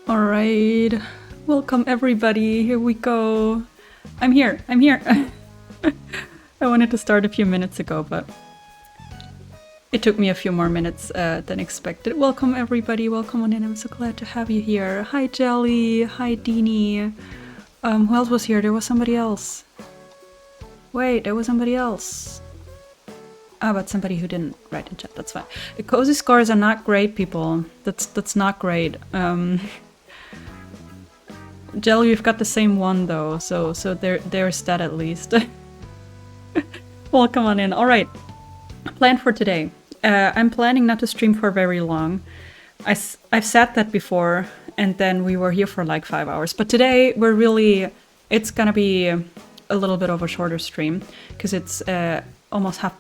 All right, welcome everybody. Here we go. I'm here. I wanted to start a few minutes ago, but it took me a few more minutes than expected. Welcome everybody. Welcome on in. I'm so glad to have you here. Hi Jelly. Hi Deanie. Who else was here? There was somebody else. Wait, there was somebody else. Ah, but somebody who didn't write in chat. That's fine. The cozy scores are not great, people. That's not great. Jelly, we've got the same one though, so there's that at least. Welcome on in. All right, plan for today. I'm planning not to stream for very long. I've said that before, and then we were here for like 5 hours. But today it's gonna be a little bit of a shorter stream because it's almost half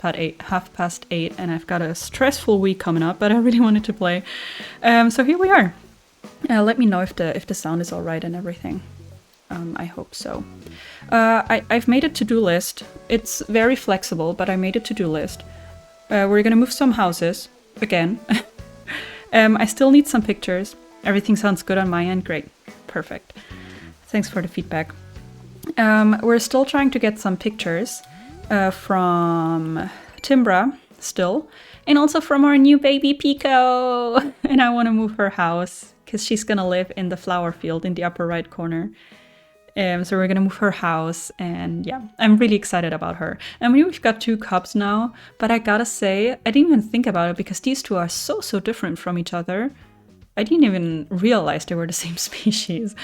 past eight, and I've got a stressful week coming up. But I really wanted to play, so here we are. Let me know if the sound is all right and everything. I hope so. I've made a to-do list. It's very flexible, but I made a to-do list. We're gonna move some houses again. I still need some pictures. Everything sounds good on my end. Great, perfect. Thanks for the feedback. We're still trying to get some pictures from Timbra still, and also from our new baby Pico. And I want to move her house because she's gonna live in the flower field in the upper right corner. So we're gonna move her house, and yeah, I'm really excited about her. I mean, we've got 2 cubs now, but I gotta say, I didn't even think about it because these 2 are so different from each other. I didn't even realize they were the same species.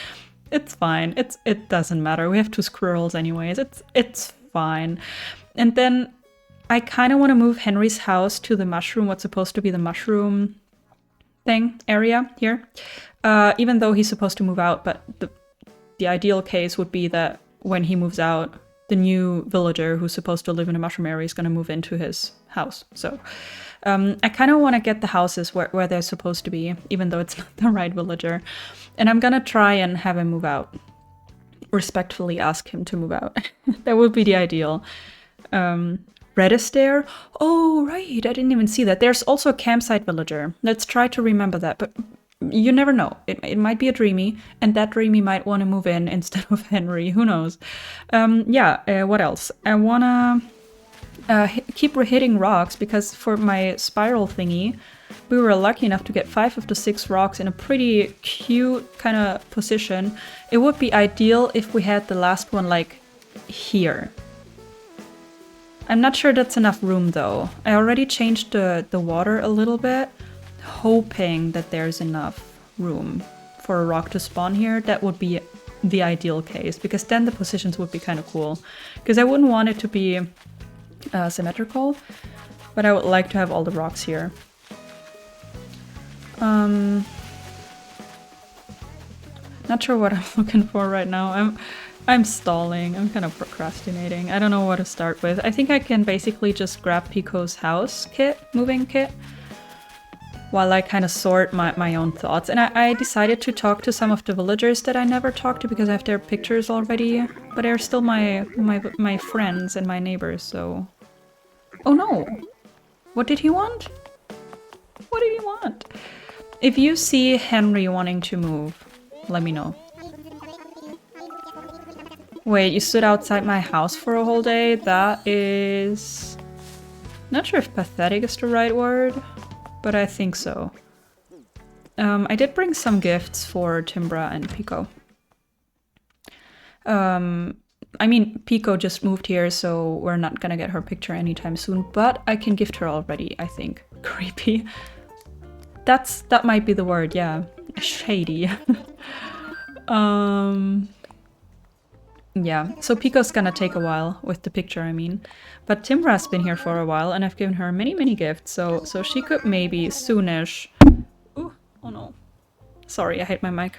It's fine. It doesn't matter. We have 2 squirrels anyways. It's fine. And then I kind of want to move Henry's house to the mushroom, what's supposed to be the mushroom thing area here. Even though he's supposed to move out, but the ideal case would be that when he moves out, the new villager who's supposed to live in a mushroom area is going to move into his house. So I kind of want to get the houses where they're supposed to be, even though it's not the right villager. And I'm going to try and have him move out. Respectfully ask him to move out. That would be the ideal. Redis there? Oh, right. I didn't even see that. There's also a campsite villager. Let's try to remember that. But you never know. It might be a Dreamy, and that Dreamy might want to move in instead of Henry. Who knows? What else? I want to keep hitting rocks because for my spiral thingy, we were lucky enough to get 5 of the 6 rocks in a pretty cute kind of position. It would be ideal if we had the last one like here. I'm not sure that's enough room though. I already changed the water a little bit, hoping that there's enough room for a rock to spawn here. That would be the ideal case, because then the positions would be kind of cool. Because I wouldn't want it to be symmetrical, but I would like to have all the rocks here. Not sure what I'm looking for right now. I'm stalling. I'm kind of procrastinating. I don't know what to start with. I think I can basically just grab Pico's house moving kit, while I kind of sort my own thoughts. And I decided to talk to some of the villagers that I never talked to because I have their pictures already, but they're still my friends and my neighbors, so... Oh no! What did he want? What did he want? If you see Henry wanting to move, let me know. Wait, you stood outside my house for a whole day? That is... Not sure if pathetic is the right word, but I think so. I did bring some gifts for Timbra and Pico. I mean, Pico just moved here, so we're not gonna get her picture anytime soon, but I can gift her already, I think. Creepy. That might be the word, yeah. Shady. Yeah, so Pico's gonna take a while with the picture, I mean. But Timbra's been here for a while, and I've given her many gifts, so she could maybe soonish... Ooh, oh no. Sorry, I hit my mic.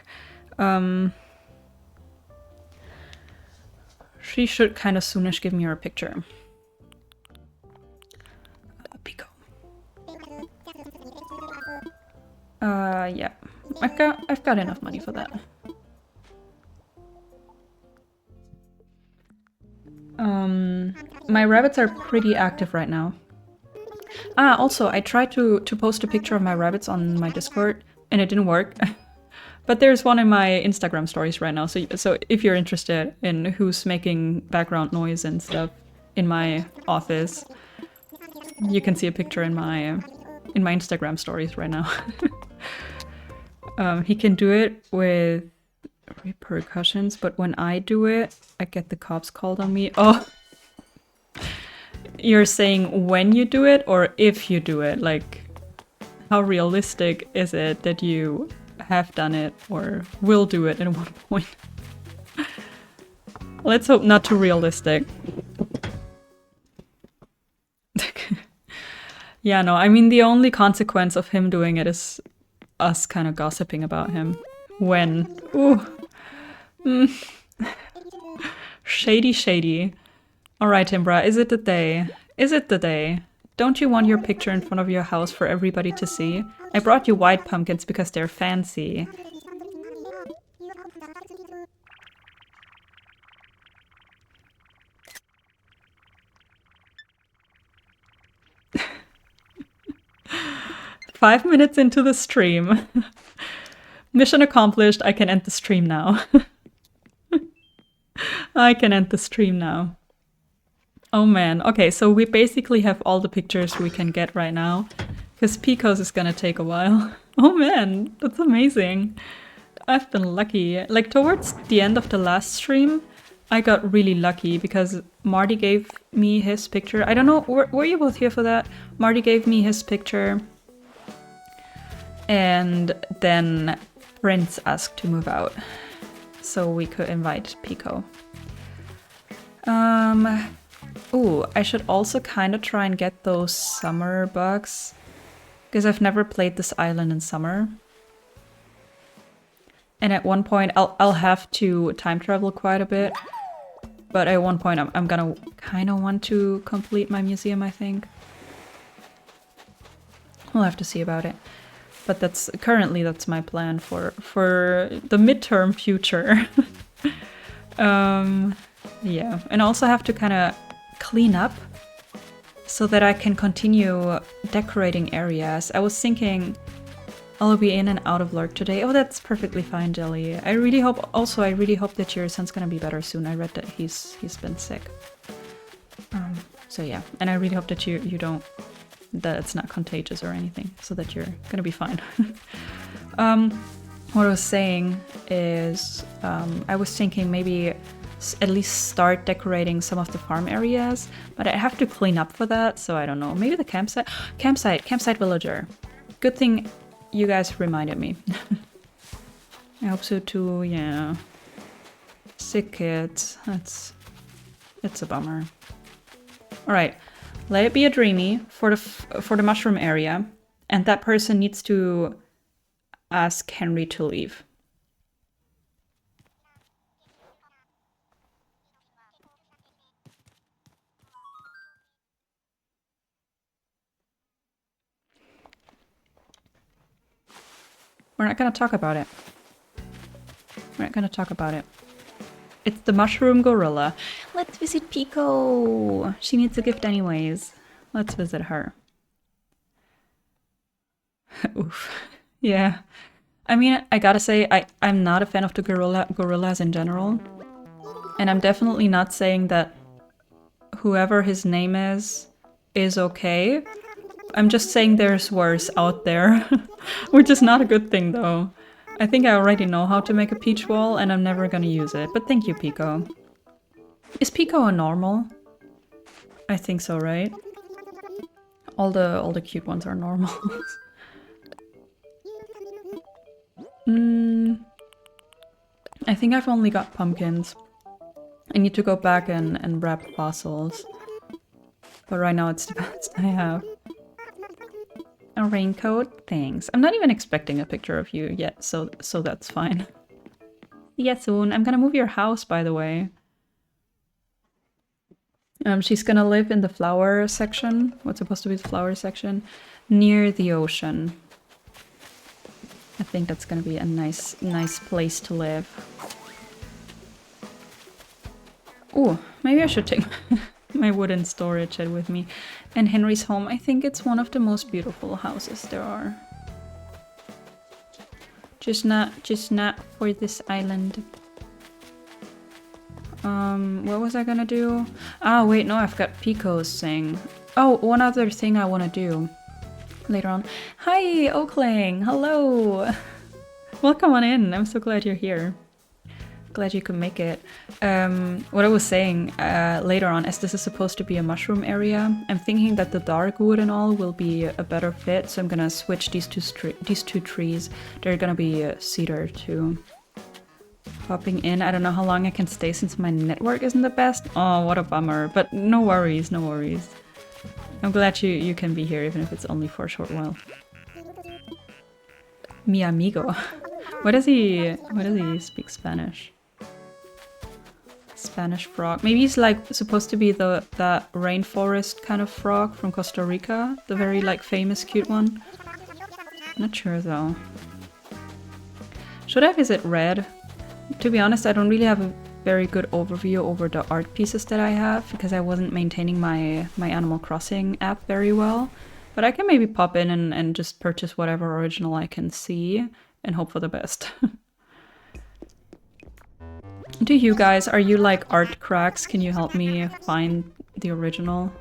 She should kind of soonish give me her picture. Pico. Yeah. I've got enough money for that. My rabbits are pretty active right now. Also, I tried to post a picture of my rabbits on my Discord, and it didn't work. But there's one in my Instagram stories right now, so if you're interested in who's making background noise and stuff in my office, you can see a picture in my Instagram stories right now. He can do it with repercussions, but when I do it, I get the cops called on me. Oh, you're saying when you do it or if you do it? Like, how realistic is it that you have done it or will do it at one point? Let's hope not too realistic. Yeah, no, I mean, the only consequence of him doing it is us kind of gossiping about him. When? Ooh. Shady, shady. Alright, Timbra, is it the day? Is it the day? Don't you want your picture in front of your house for everybody to see? I brought you white pumpkins because they're fancy. Five minutes into the stream. Mission accomplished, I can end the stream now. I can end the stream now. Oh man, okay, so we basically have all the pictures we can get right now. Because Pico's is gonna take a while. Oh man, that's amazing. I've been lucky. Like, towards the end of the last stream, I got really lucky because Marty gave me his picture. I don't know, were you both here for that? Marty gave me his picture. And then Prince asked to move out. So we could invite Pico. Ooh, I should also kind of try and get those summer bugs. Because I've never played this island in summer. And at one point, I'll have to time travel quite a bit. But at one point, I'm gonna kind of want to complete my museum, I think. We'll have to see about it. But that's my plan for the midterm future. Yeah, and also have to kind of clean up so that I can continue decorating areas. I was thinking I'll be in and out of Lurk today. Oh, that's perfectly fine, Jelly. I really hope that your son's gonna be better soon. I read that he's been sick. So yeah, and I really hope that that it's not contagious or anything, so that you're gonna be fine. What I was saying is, I was thinking maybe at least start decorating some of the farm areas, but I have to clean up for that, so I don't know. Maybe the campsite villager. Good thing you guys reminded me. I hope so too, yeah. Sick kids, it's a bummer. Alright, let it be a dreamy for the mushroom area, and that person needs to ask Henry to leave. We're not gonna talk about it. We're not gonna talk about it. It's the mushroom gorilla. Let's visit Pico. She needs a gift anyways. Let's visit her. Oof. Yeah. I mean, I gotta say, I'm not a fan of the gorillas in general. And I'm definitely not saying that whoever his name is okay. I'm just saying there's worse out there. Which is not a good thing, though. I think I already know how to make a peach wall, and I'm never gonna use it. But thank you, Pico. Is Pico a normal? I think so, right? All the cute ones are normals. I think I've only got pumpkins. I need to go back and wrap fossils. But right now it's the best I have. A raincoat? Thanks. I'm not even expecting a picture of you yet, so that's fine. Yeah, soon. I'm gonna move your house, by the way. She's gonna live in the flower section. What's supposed to be the flower section? Near the ocean. I think that's gonna be a nice place to live. Ooh, maybe I should take my wooden storage shed with me. And Henry's home, I think it's one of the most beautiful houses there are. Just not for this island. What was I gonna do? Ah, wait, no, I've got Pico's thing. Oh, one other thing I want to do later on. Hi, Oakling. Hello. Welcome on in. I'm so glad you're here. Glad you could make it. What I was saying later on, as this is supposed to be a mushroom area, I'm thinking that the dark wood and all will be a better fit. So I'm gonna switch these two trees. They're gonna be cedar too. Popping in. I don't know how long I can stay since my network isn't the best. Oh, what a bummer. But no worries, no worries. I'm glad you can be here, even if it's only for a short while. Mi amigo. Why does he speak Spanish? Spanish frog. Maybe he's like supposed to be the rainforest kind of frog from Costa Rica. The very like famous cute one. Not sure though. Should I visit Red? To be honest, I don't really have a very good overview over the art pieces that I have because I wasn't maintaining my Animal Crossing app very well. But I can maybe pop in and just purchase whatever original I can see and hope for the best. Do you guys, are you like art cracks? Can you help me find the original?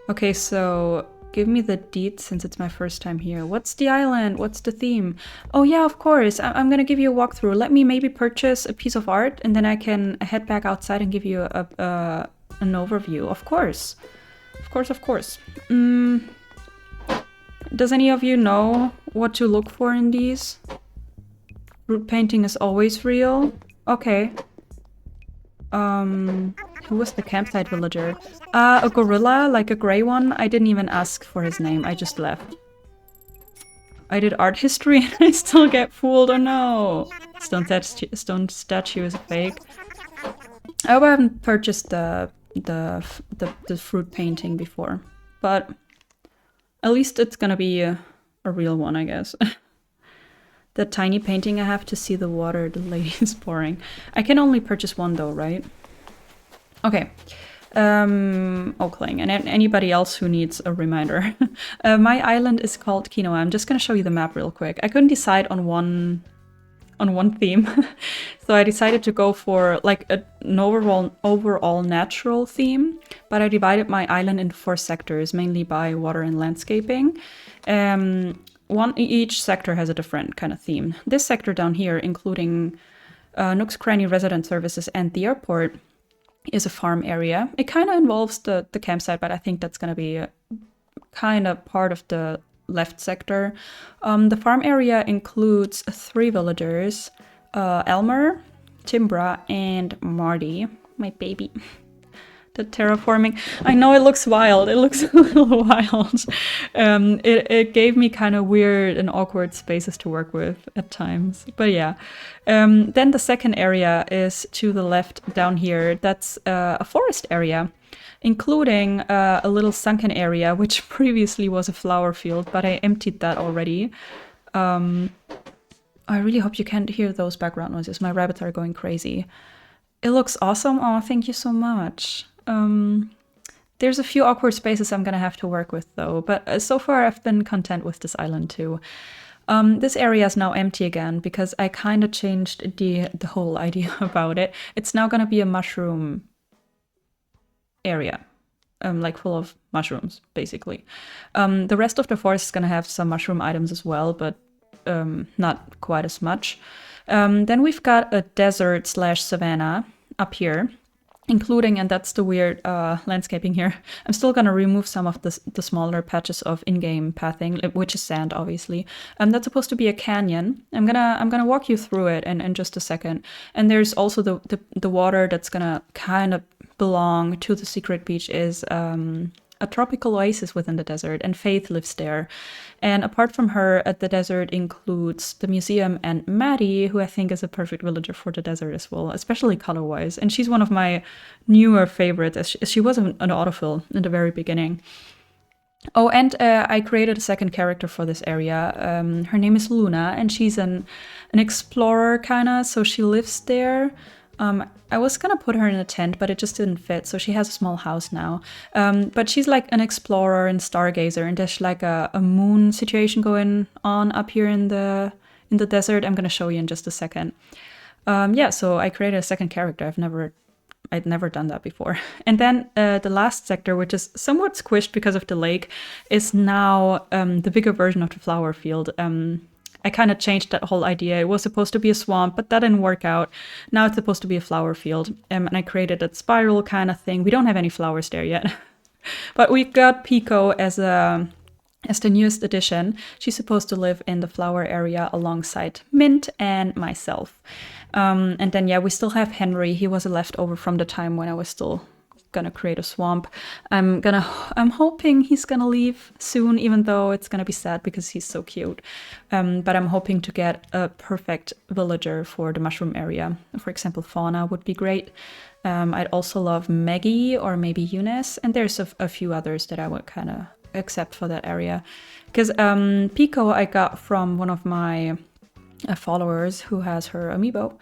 Okay, so give me the deets since it's my first time here. What's the island? What's the theme? Oh yeah, of course. I'm gonna give you a walkthrough. Let me maybe purchase a piece of art and then I can head back outside and give you an overview. Of course. Of course. Does any of you know what to look for in these? Root painting is always real. Okay. Who was the campsite villager? A gorilla, like a gray one. I didn't even ask for his name. I just left. I did art history and I still get fooled. Oh no! Stone statue is fake. I hope I haven't purchased the fruit painting before, but at least it's gonna be a real one, I guess. The tiny painting I have to see the water the lady is pouring. I can only purchase one though, right? Okay. Oakling, and anybody else who needs a reminder. My island is called Quinoa. I'm just gonna show you the map real quick. I couldn't decide on one theme. So I decided to go for like an overall natural theme, but I divided my island into 4 sectors, mainly by water and landscaping. Each sector has a different kind of theme. This sector down here, including Nook's Cranny resident services and the airport, is a farm area. It kind of involves the campsite, but I think that's going to be kind of part of the left sector. The farm area includes 3 villagers, Elmer, Timbra, and Marty, my baby. The terraforming. I know it looks wild. It looks a little wild. It gave me kind of weird and awkward spaces to work with at times. But yeah. Then the second area is to the left down here. That's a forest area, including a little sunken area, which previously was a flower field, but I emptied that already. I really hope you can't hear those background noises. My rabbits are going crazy. It looks awesome. Oh, thank you so much. There's a few awkward spaces I'm gonna have to work with though, but so far I've been content with this island too. This area is now empty again because I kind of changed the whole idea about it. It's now gonna be a mushroom area, like full of mushrooms, basically. The rest of the forest is gonna have some mushroom items as well, but not quite as much. Then we've got a desert / savanna up here, including, and that's the weird landscaping here, I'm still gonna remove some of the smaller patches of in-game pathing, which is sand, obviously. That's supposed to be a canyon. I'm gonna walk you through it in just a second. And there's also the water that's gonna kind of belong to the secret beach is a tropical oasis within the desert, and Faith lives there. And apart from her, the desert includes the museum and Maddie, who I think is a perfect villager for the desert as well, especially color-wise. And she's one of my newer favorites, as she was an autofill in the very beginning. Oh, and I created a second character for this area. Her name is Luna, and she's an explorer, kinda, so she lives there. I was gonna put her in a tent, but it just didn't fit, so she has a small house now. But she's like an explorer and stargazer, and there's like a moon situation going on up here in the in the desert. I'm going to show you in just a second. Yeah, so I created a second character. I'd never done that before. And then the last sector, which is somewhat squished because of the lake, is now the bigger version of the flower field. I kind of changed that whole idea. It was supposed to be a swamp, but that didn't work out. Now it's supposed to be a flower field. And I created that spiral kind of thing. We don't have any flowers there yet. But we got Pico as the newest addition. She's supposed to live in the flower area alongside Mint and myself. And then, yeah, we still have Henry. He was a leftover from the time when I was still gonna create a swamp. I'm hoping he's gonna leave soon, even though it's gonna be sad because he's so cute. But I'm hoping to get a perfect villager for the mushroom area. For example, Fauna would be great. I'd also love Maggie or maybe Eunice, and there's a few others that I would kind of accept for that area. Because Pico I got from one of my followers who has her amiibo.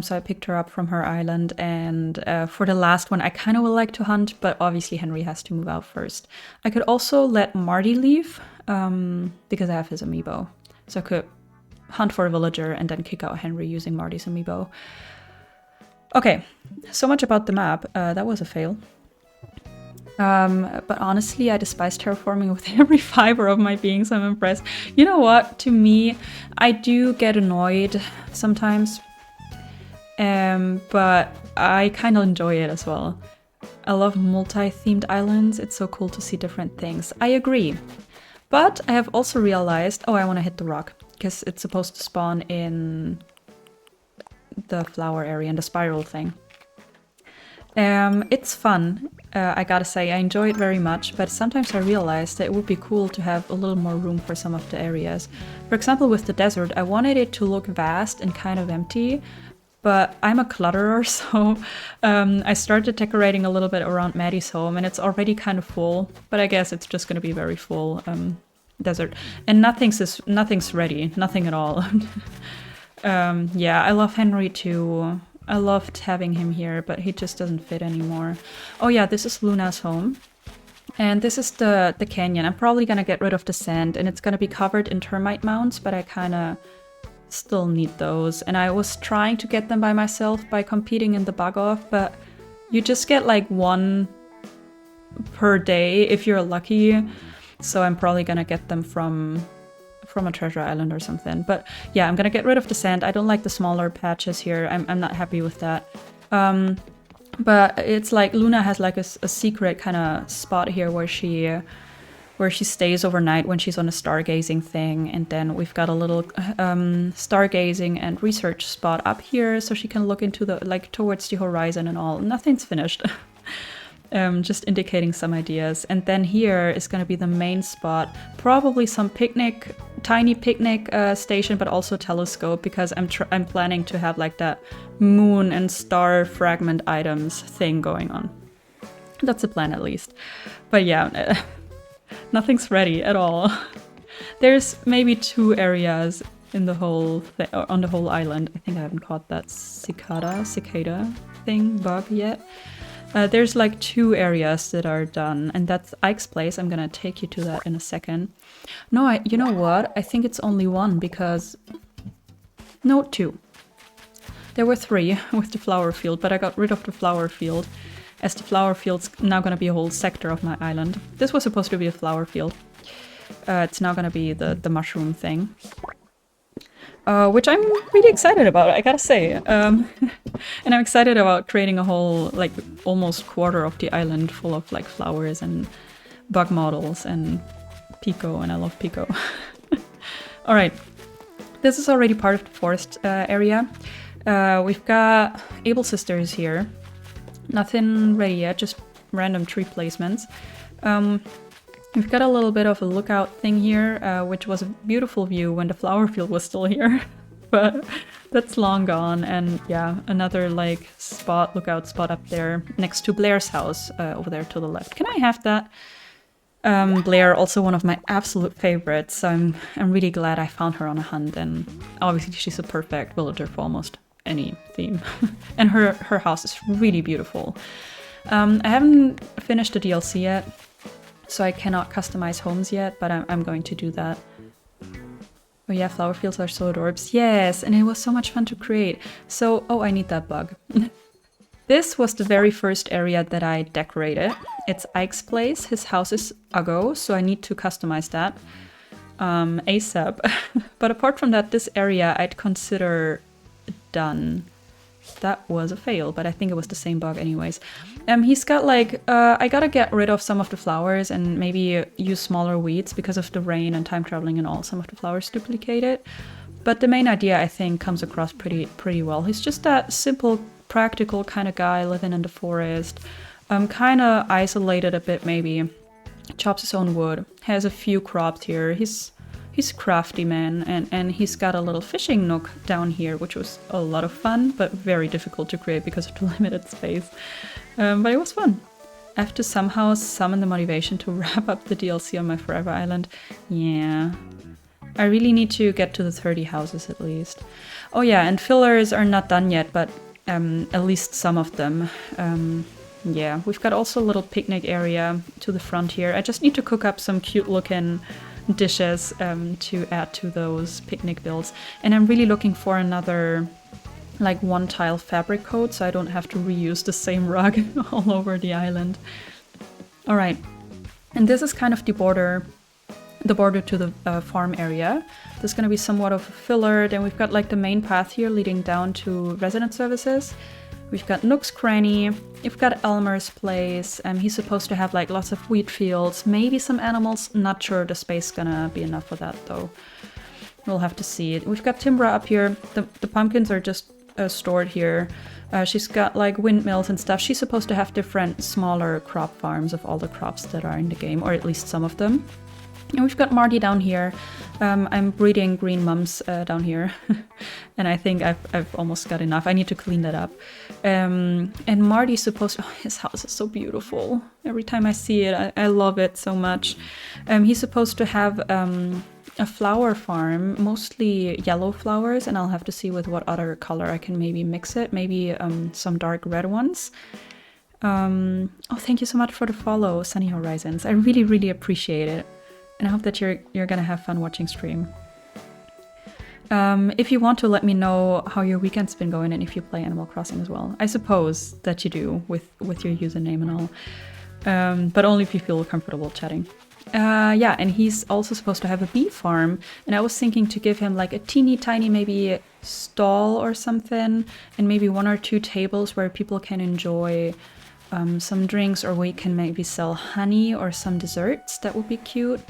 So I picked her up from her island, and for the last one I kind of would like to hunt, but obviously Henry has to move out first. I could also let Marty leave because I have his amiibo. So I could hunt for a villager and then kick out Henry using Marty's amiibo. Okay, so much about the map. That was a fail. But honestly, I despise terraforming with every fiber of my being, so I'm impressed. You know what? To me, I do get annoyed sometimes. But I kind of enjoy it as well. I love multi-themed islands. It's so cool to see different things. I agree. But I have also realized... Oh, I want to hit the rock. Because it's supposed to spawn in the flower area and the spiral thing. It's fun. I gotta say, I enjoy it very much. But sometimes I realize that it would be cool to have a little more room for some of the areas. For example, with the desert, I wanted it to look vast and kind of empty. But I'm a clutterer, so I started decorating a little bit around Maddie's home, and it's already kind of full. But I guess it's just going to be very full desert, and nothing's ready, nothing at all. Yeah, I love Henry too. I loved having him here, but he just doesn't fit anymore. Oh yeah, this is Luna's home, and this is the canyon. I'm probably gonna get rid of the sand, and it's gonna be covered in termite mounds, but I kind of still need those, and I was trying to get them by myself by competing in the bug off, but you just get like one per day if you're lucky, so I'm probably gonna get them from a treasure island or something. But yeah, I'm gonna get rid of the sand. I don't like the smaller patches here. I'm not happy with that. But it's like Luna has like a secret kind of spot here where she stays overnight when she's on a stargazing thing, and then we've got a little stargazing and research spot up here so she can look into the towards the horizon and all. Nothing's finished. Just indicating some ideas. And then here is going to be the main spot, probably some tiny picnic station, but also telescope, because I'm planning to have like that moon and star fragment items thing going on. That's the plan, at least. But yeah. Nothing's ready at all. There's maybe 2 areas in the whole on the whole island. I think I haven't caught that cicada thing bug yet. There's like 2 areas that are done, and that's Ike's place. I'm gonna take you to that in a second. No, you know what? I think it's only 1 because... No, 2. There were 3 with the flower field, but I got rid of the flower field, as the flower field's now going to be a whole sector of my island. This was supposed to be a flower field. It's now going to be the mushroom thing. Which I'm really excited about, I gotta say. And I'm excited about creating a whole, like, almost quarter of the island full of, like, flowers and bug models and Pico, and I love Pico. Alright, this is already part of the forest area. We've got Able Sisters here. Nothing ready yet, just random tree placements. We've got a little bit of a lookout thing here, which was a beautiful view when the flower field was still here. But that's long gone, and yeah, another like lookout spot up there next to Blair's house over there to the left. Can I have that? Blair, also one of my absolute favorites, so I'm really glad I found her on a hunt, and obviously she's a perfect villager for almost any theme. And her house is really beautiful. I haven't finished the DLC yet, so I cannot customize homes yet, but I'm going to do that. Oh yeah, flower fields are so adorable. Yes, and it was so much fun to create. So, oh, I need that bug. This was the very first area that I decorated. It's Ike's place. His house is Uggo, so I need to customize that ASAP. But apart from that, this area I'd consider done. That was a fail, but I think it was the same bug anyways. He's got like, I gotta get rid of some of the flowers and maybe use smaller weeds because of the rain and time traveling and all. Some of the flowers duplicated. But the main idea, I think, comes across pretty well. He's just that simple, practical kind of guy living in the forest. Kind of isolated a bit maybe. Chops his own wood. Has a few crops here. He's crafty man, and he's got a little fishing nook down here, which was a lot of fun, but very difficult to create because of the limited space. But it was fun. I have to somehow summon the motivation to wrap up the DLC on my Forever Island. Yeah. I really need to get to the 30 houses at least. Oh yeah, and fillers are not done yet, but at least some of them. Yeah, we've got also a little picnic area to the front here. I just need to cook up some cute looking dishes to add to those picnic builds. And I'm really looking for another like one tile fabric coat so I don't have to reuse the same rug all over the island. All right, and this is kind of the border to the farm area. There's going to be somewhat of a filler. Then we've got like the main path here leading down to resident services. We've got Nook's Cranny. We've got Elmer's place. He's supposed to have like lots of wheat fields, maybe some animals. Not sure the space is gonna be enough for that though. We'll have to see it. We've got Timbra up here. The pumpkins are just stored here. She's got like windmills and stuff. She's supposed to have different smaller crop farms of all the crops that are in the game, or at least some of them. And we've got Marty down here. I'm breeding green mums down here. And I think I've almost got enough. I need to clean that up. And Marty's supposed to... Oh, his house is so beautiful. Every time I see it, I love it so much. He's supposed to have a flower farm, mostly yellow flowers. And I'll have to see with what other color I can maybe mix it. Maybe some dark red ones. Oh, thank you so much for the follow, Sunny Horizons. I really, really appreciate it. And I hope that you're gonna have fun watching stream. If you want to, let me know how your weekend's been going and if you play Animal Crossing as well. I suppose that you do with your username and all. But only if you feel comfortable chatting. Yeah, and he's also supposed to have a bee farm. And I was thinking to give him like a teeny tiny maybe stall or something. And maybe 1 or 2 tables where people can enjoy some drinks, or we can maybe sell honey or some desserts. That would be cute.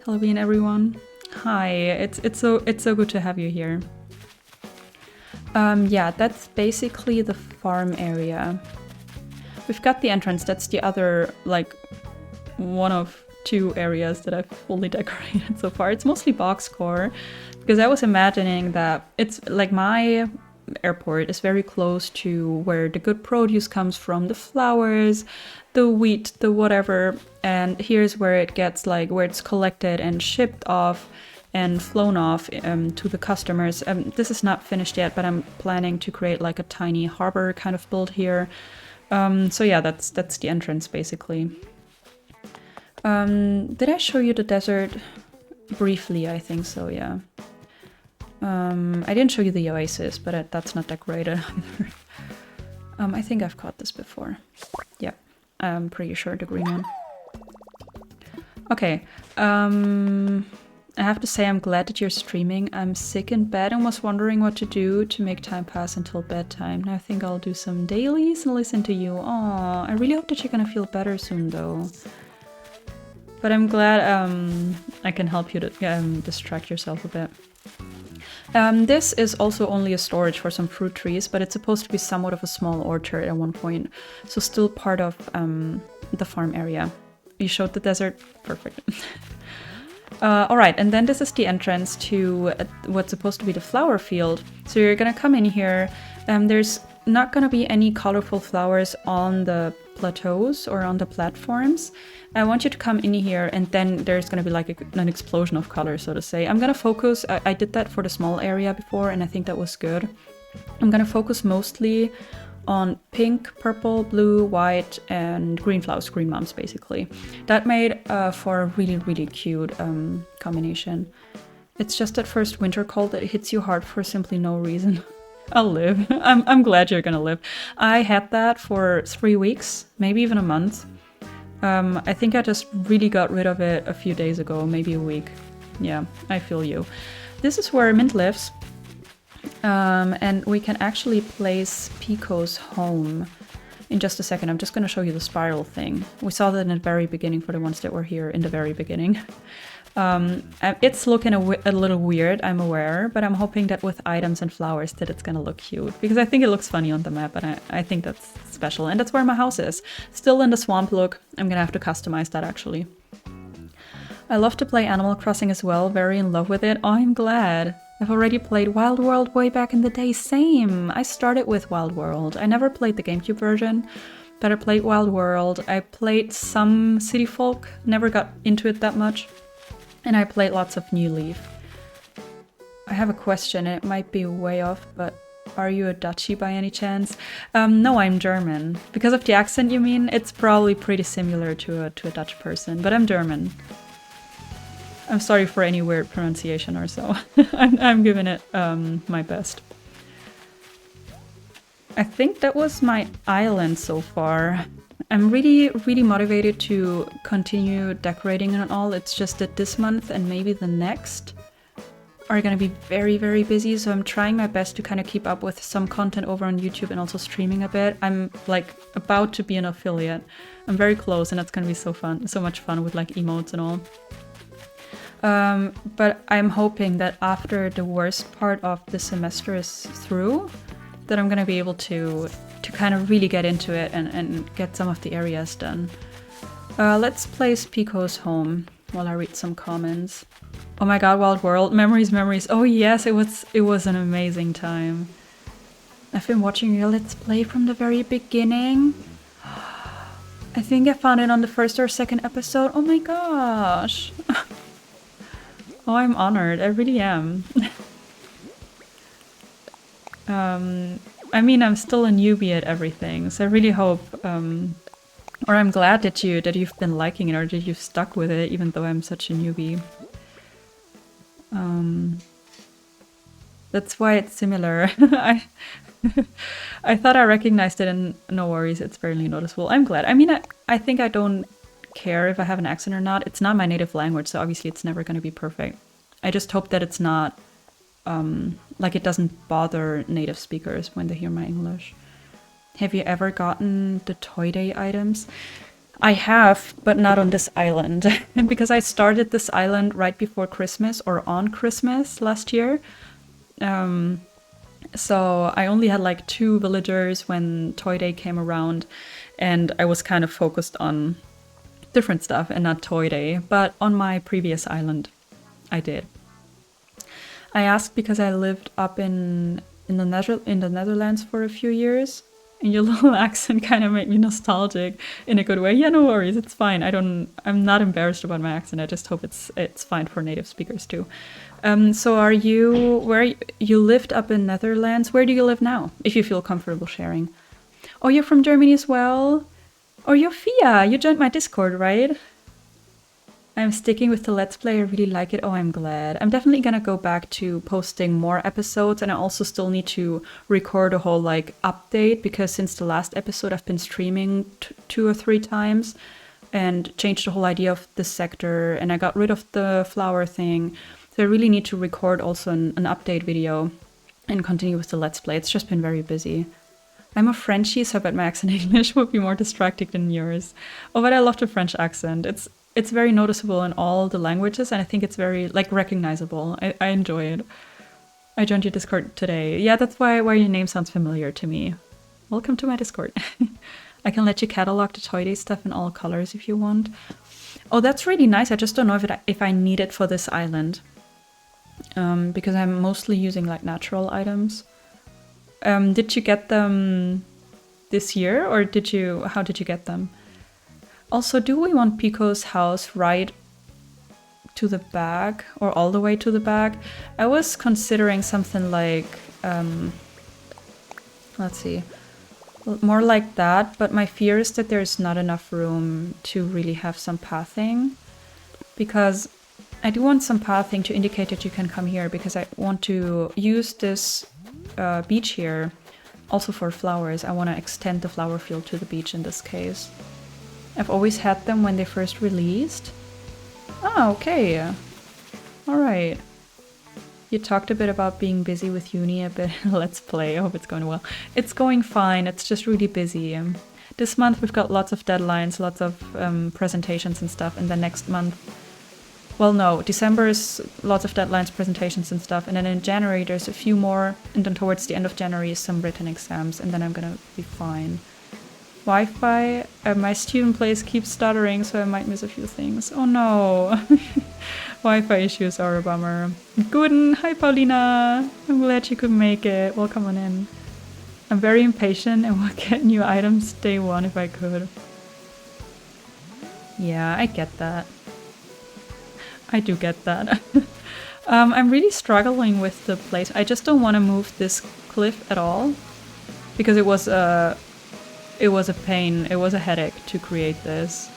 Halloween, everyone. Hi, it's so good to have you here. Yeah, that's basically the farm area. We've got the entrance. That's the other, like, 1 of 2 areas that I've fully decorated so far. It's mostly box core, because I was imagining that it's like my airport is very close to where the good produce comes from, the flowers, the wheat, the whatever, and here's where it gets like where it's collected and shipped off and flown off to the customers. This is not finished yet, but I'm planning to create like a tiny harbor kind of build here. So yeah, that's the entrance basically. Did I show you the desert briefly? I think so, yeah. I didn't show you the oasis, but that's not decorated either. I think I've caught this before. Yeah, I'm pretty sure the green one. Okay, I have to say I'm glad that you're streaming. I'm sick in bed and was wondering what to do to make time pass until bedtime. Now I think I'll do some dailies and listen to you. Aw, I really hope that you're gonna feel better soon though. But I'm glad I can help you to distract yourself a bit. This is also only a storage for some fruit trees, but it's supposed to be somewhat of a small orchard at one point. So still part of the farm area. You showed the desert? Perfect. Alright, and then this is the entrance to what's supposed to be the flower field. So you're gonna come in here. There's not gonna be any colorful flowers on the plateaus or on the platforms. I want you to come in here, and then there's gonna be like an explosion of color, so to say. I'm gonna focus, I did that for the small area before, and I think that was good. I'm gonna focus mostly on pink, purple, blue, white, and green flowers, green mums, basically. That made for a really, really cute combination. It's just that first winter cold that hits you hard for simply no reason. I'll live. I'm glad you're gonna live. I had that for 3 weeks, maybe even a month. I think I just really got rid of it a few days ago, maybe a week. Yeah, I feel you. This is where Mint lives. And we can actually place Pico's home in just a second. I'm just going to show you the spiral thing. We saw that in the very beginning for the ones that were here in the very beginning. It's looking a little weird, I'm aware, but I'm hoping that with items and flowers that it's going to look cute. Because I think it looks funny on the map, and I think that's special. And that's where my house is. Still in the swamp look. I'm going to have to customize that, actually. I love to play Animal Crossing as well. Very in love with it. Oh, I'm glad. I've already played Wild World way back in the day. Same! I started with Wild World. I never played the GameCube version, but I played Wild World. I played some City Folk. Never got into it that much. And I played lots of New Leaf. I have a question, it might be way off, but are you a Dutchie by any chance? No, I'm German. Because of the accent, you mean? It's probably pretty similar to a Dutch person, but I'm German. I'm sorry for any weird pronunciation or so. I'm giving it my best. I think that was my island so far. I'm really, really motivated to continue decorating and all. It's just that this month and maybe the next are gonna be very, very busy. So I'm trying my best to kind of keep up with some content over on YouTube and also streaming a bit. I'm like about to be an affiliate. I'm very close and that's gonna be so fun, so much fun with like emotes and all. But I'm hoping that after the worst part of the semester is through, that I'm gonna be able to kind of really get into it and get some of the areas done. Let's place Pico's home while I read some comments. Oh my god, Wild World, memories, memories. Oh yes, it was an amazing time. I've been watching your Let's Play from the very beginning. I think I found it on the first or second episode. Oh my gosh. Oh, I'm honored. I really am. I mean, I'm still a newbie at everything, so I really hope, or I'm glad that you've been liking it or that you've stuck with it, even though I'm such a newbie. That's why it's similar. I thought I recognized it, and no worries, it's barely noticeable. I'm glad. I mean, I think I don't care if I have an accent or not. It's not my native language, so obviously it's never going to be perfect. I just hope that it's not like it doesn't bother native speakers when they hear my English. Have you ever gotten the Toy Day items? I have, but not on this island. Because I started this island right before Christmas or on Christmas last year. So I only had like 2 villagers when Toy Day came around, and I was kind of focused on different stuff and not Toy Day. But on my previous island, I did. I asked because I lived up in the Netherlands for a few years, and your little accent kind of made me nostalgic in a good way. Yeah, no worries, it's fine. I'm not embarrassed about my accent. I just hope it's fine for native speakers too. So are you where you lived up in Netherlands? Where do you live now? If you feel comfortable sharing. Oh, you're from Germany as well. Oh, you're Fia. You joined my Discord, right? I'm sticking with the Let's Play, I really like it. Oh, I'm glad. I'm definitely gonna go back to posting more episodes, and I also still need to record a whole like update, because since the last episode I've been streaming 2 or 3 times and changed the whole idea of the sector, and I got rid of the flower thing. So I really need to record also an update video and continue with the Let's Play. It's just been very busy. I'm a Frenchie, so I bet my accent in English would be more distracting than yours. Oh, but I love the French accent. It's very noticeable in all the languages, and I think it's very, like, recognizable. I enjoy it. I joined your Discord today. Yeah, that's why your name sounds familiar to me. Welcome to my Discord. I can let you catalog the Toy Day stuff in all colors if you want. Oh, that's really nice. I just don't know if I need it for this island. Because I'm mostly using, like, natural items. Did you get them this year, or how did you get them? Also, do we want Pico's house right to the back or all the way to the back? I was considering something like, let's see, more like that, but my fear is that there's not enough room to really have some pathing, because I do want some pathing to indicate that you can come here because I want to use this beach here also for flowers. I want to extend the flower field to the beach in this case. I've always had them when they first released. Ah, okay. Alright. You talked a bit about being busy with uni, a bit let's play. I hope it's going well. It's going fine, it's just really busy. This month we've got lots of deadlines, lots of presentations and stuff, and then next month... Well, no, December is lots of deadlines, presentations and stuff, and then in January there's a few more, and then towards the end of January some written exams, and then I'm gonna be fine. Wi-Fi at my student place keeps stuttering, so I might miss a few things. Oh no! Wi-Fi issues are a bummer. Guten, hi Paulina! I'm glad you could make it. Welcome on in. I'm very impatient and would get new items day one if I could. Yeah, I get that. I do get that. I'm really struggling with the place. I just don't want to move this cliff at all because it was a pain. It was a headache to create this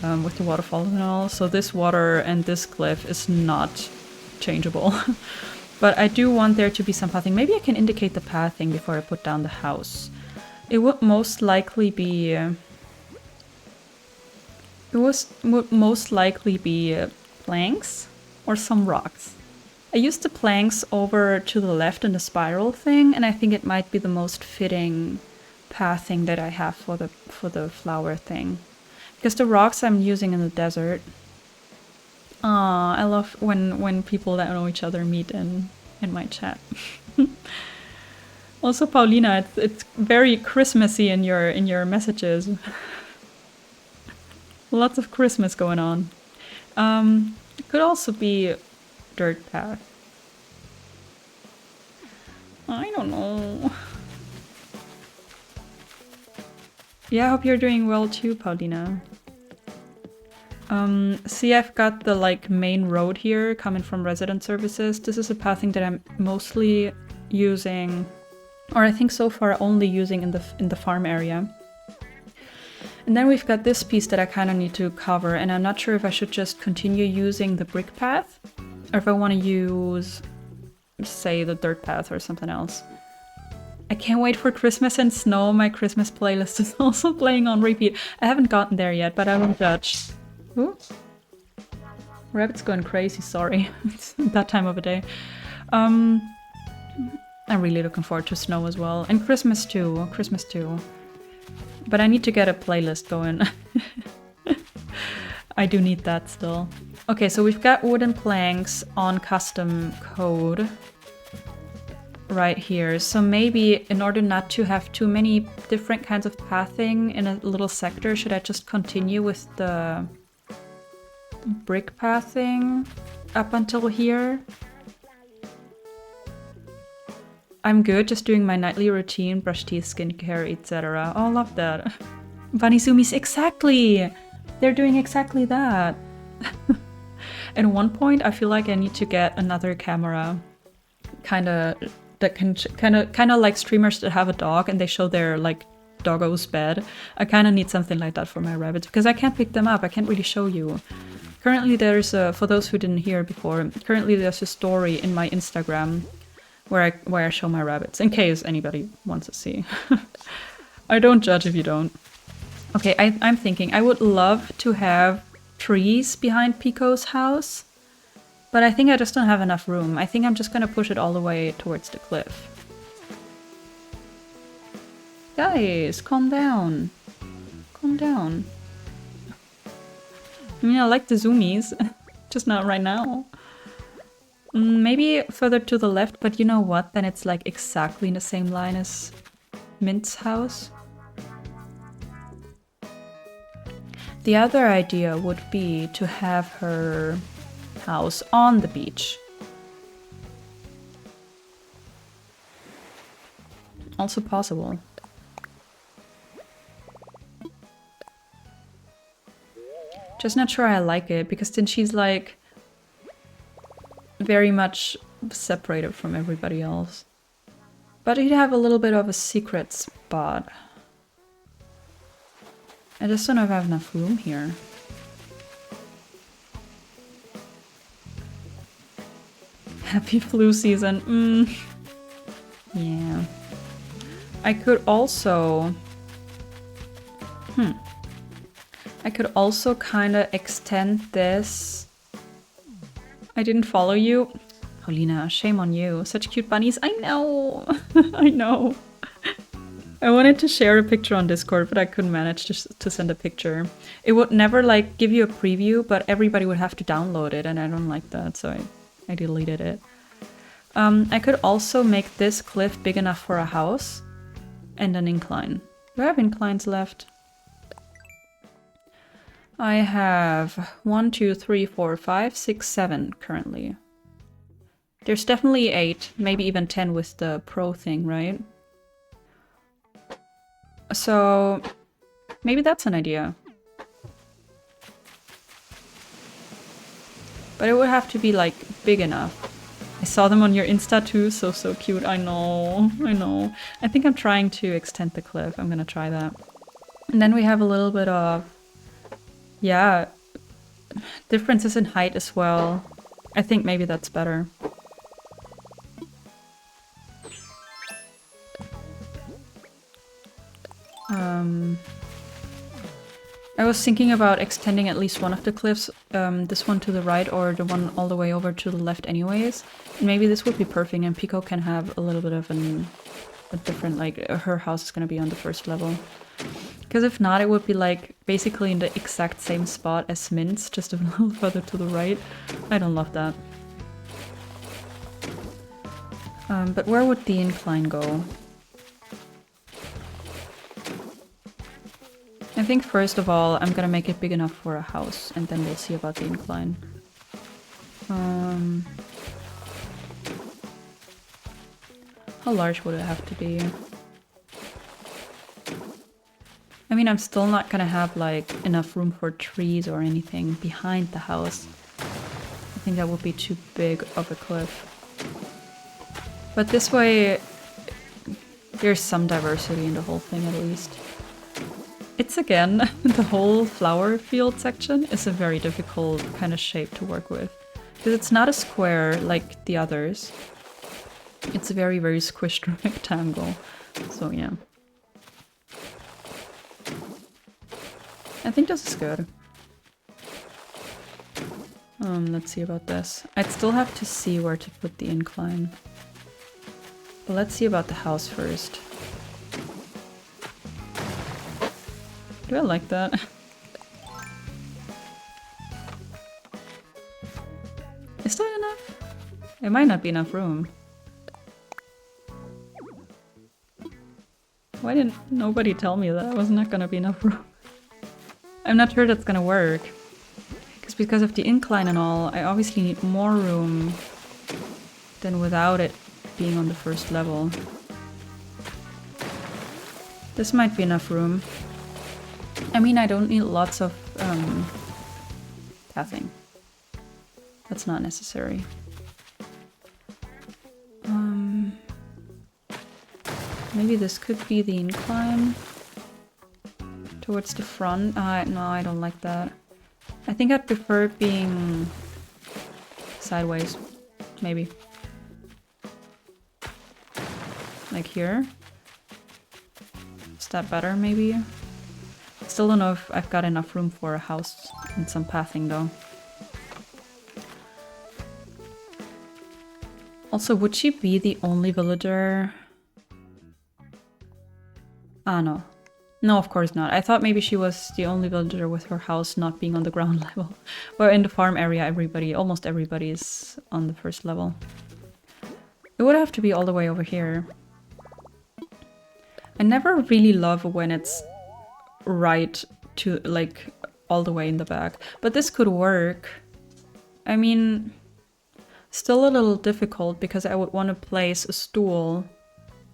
with the waterfalls and all. So this water and this cliff is not changeable. But I do want there to be some pathing. Maybe I can indicate the pathing before I put down the house. It would most likely be... would most likely be planks or some rocks. I used the planks over to the left in the spiral thing, and I think it might be the most fitting pathing that I have for the flower thing. Because the rocks I'm using in the desert. I love when people that know each other meet in my chat. Also, Paulina, it's very Christmassy in your messages. Lots of Christmas going on. It could also be dirt path. I don't know. Yeah, I hope you're doing well too, Paulina. See, I've got the like main road here coming from resident services. This is a pathing that I'm mostly using, or I think so far only using in the farm area. And then we've got this piece that I kind of need to cover, and I'm not sure if I should just continue using the brick path, or if I want to use, say, the dirt path or something else. I can't wait for Christmas and snow. My Christmas playlist is also playing on repeat. I haven't gotten there yet, but I won't judge. Ooh. Rabbit's going crazy, sorry. It's that time of the day. I'm really looking forward to snow as well. And Christmas too. But I need to get a playlist going. I do need that still. Okay, so we've got wooden planks on custom code right here. So maybe in order not to have too many different kinds of pathing in a little sector, should I just continue with the brick pathing up until here? I'm good, just doing my nightly routine, brush teeth, skincare, etc. Oh, I love that. Vanisumis, exactly! They're doing exactly that. At one point, I feel like I need to get another camera, kind of like streamers that have a dog and they show their like doggo's bed. I kind of need something like that for my rabbits because I can't pick them up. I can't really show you. Currently, there's for those who didn't hear before. Currently, there's a story in my Instagram where I show my rabbits, in case anybody wants to see. I don't judge if you don't. Okay, I'm thinking I would love to have trees behind Pico's house, but I think I just don't have enough room. I think I'm just gonna push it all the way towards the cliff. Guys, calm down. Calm down. I mean, I like the zoomies, just not right now. Maybe further to the left, but you know what? Then it's like exactly in the same line as Mint's house. The other idea would be to have her house on the beach. Also possible. Just not sure I like it, because then she's like very much separated from everybody else. But he'd have a little bit of a secret spot. I just don't know if I have enough room here. Happy flu season. Yeah. I could also... I could also kind of extend this. I didn't follow you. Paulina, shame on you. Such cute bunnies. I know. I know. I wanted to share a picture on Discord, but I couldn't manage to send a picture. It would never like give you a preview, but everybody would have to download it, and I don't like that, so I deleted it. I could also make this cliff big enough for a house and an incline. Do I have inclines left? I have 1, 2, 3, 4, 5, 6, 7 currently. There's definitely 8, maybe even 10 with the pro thing, right? So maybe that's an idea. But it would have to be like big enough. I saw them on your Insta too, so cute. I know, I know. I think I'm trying to extend the cliff. I'm gonna try that. And then we have a little bit of, yeah, differences in height as well. I think maybe that's better. I was thinking about extending at least one of the cliffs, this one to the right or the one all the way over to the left anyways. And maybe this would be perfect and Pico can have a little bit of a different, like, her house is gonna be on the first level. Because if not, it would be like basically in the exact same spot as Mint's, just a little further to the right. I don't love that. But where would the incline go? I think first of all, I'm gonna make it big enough for a house, and then we'll see about the incline. How large would it have to be? I mean, I'm still not gonna have like enough room for trees or anything behind the house. I think that would be too big of a cliff. But this way, there's some diversity in the whole thing at least. It's again, the whole flower field section is a very difficult kind of shape to work with. Because it's not a square like the others. It's a very, very squished rectangle. So yeah. I think this is good. Let's see about this. I'd still have to see where to put the incline. But let's see about the house first. Do I like that? Is that enough? It might not be enough room. Why didn't nobody tell me that was not gonna be enough room? I'm not sure that's gonna work. Because of the incline and all, I obviously need more room than without it being on the first level. This might be enough room. I mean, I don't need lots of pathing. That's not necessary. Maybe this could be the incline towards the front. No, I don't like that. I think I'd prefer it being sideways, maybe. Like here. Is that better, maybe? Still don't know if I've got enough room for a house and some pathing though. Also, would she be the only villager? Ah, no. No, of course not. I thought maybe she was the only villager with her house not being on the ground level. Where in the farm area, almost everybody is on the first level. It would have to be all the way over here. I never really love when it's right to, like, all the way in the back. But this could work. I mean, still a little difficult because I would want to place a stool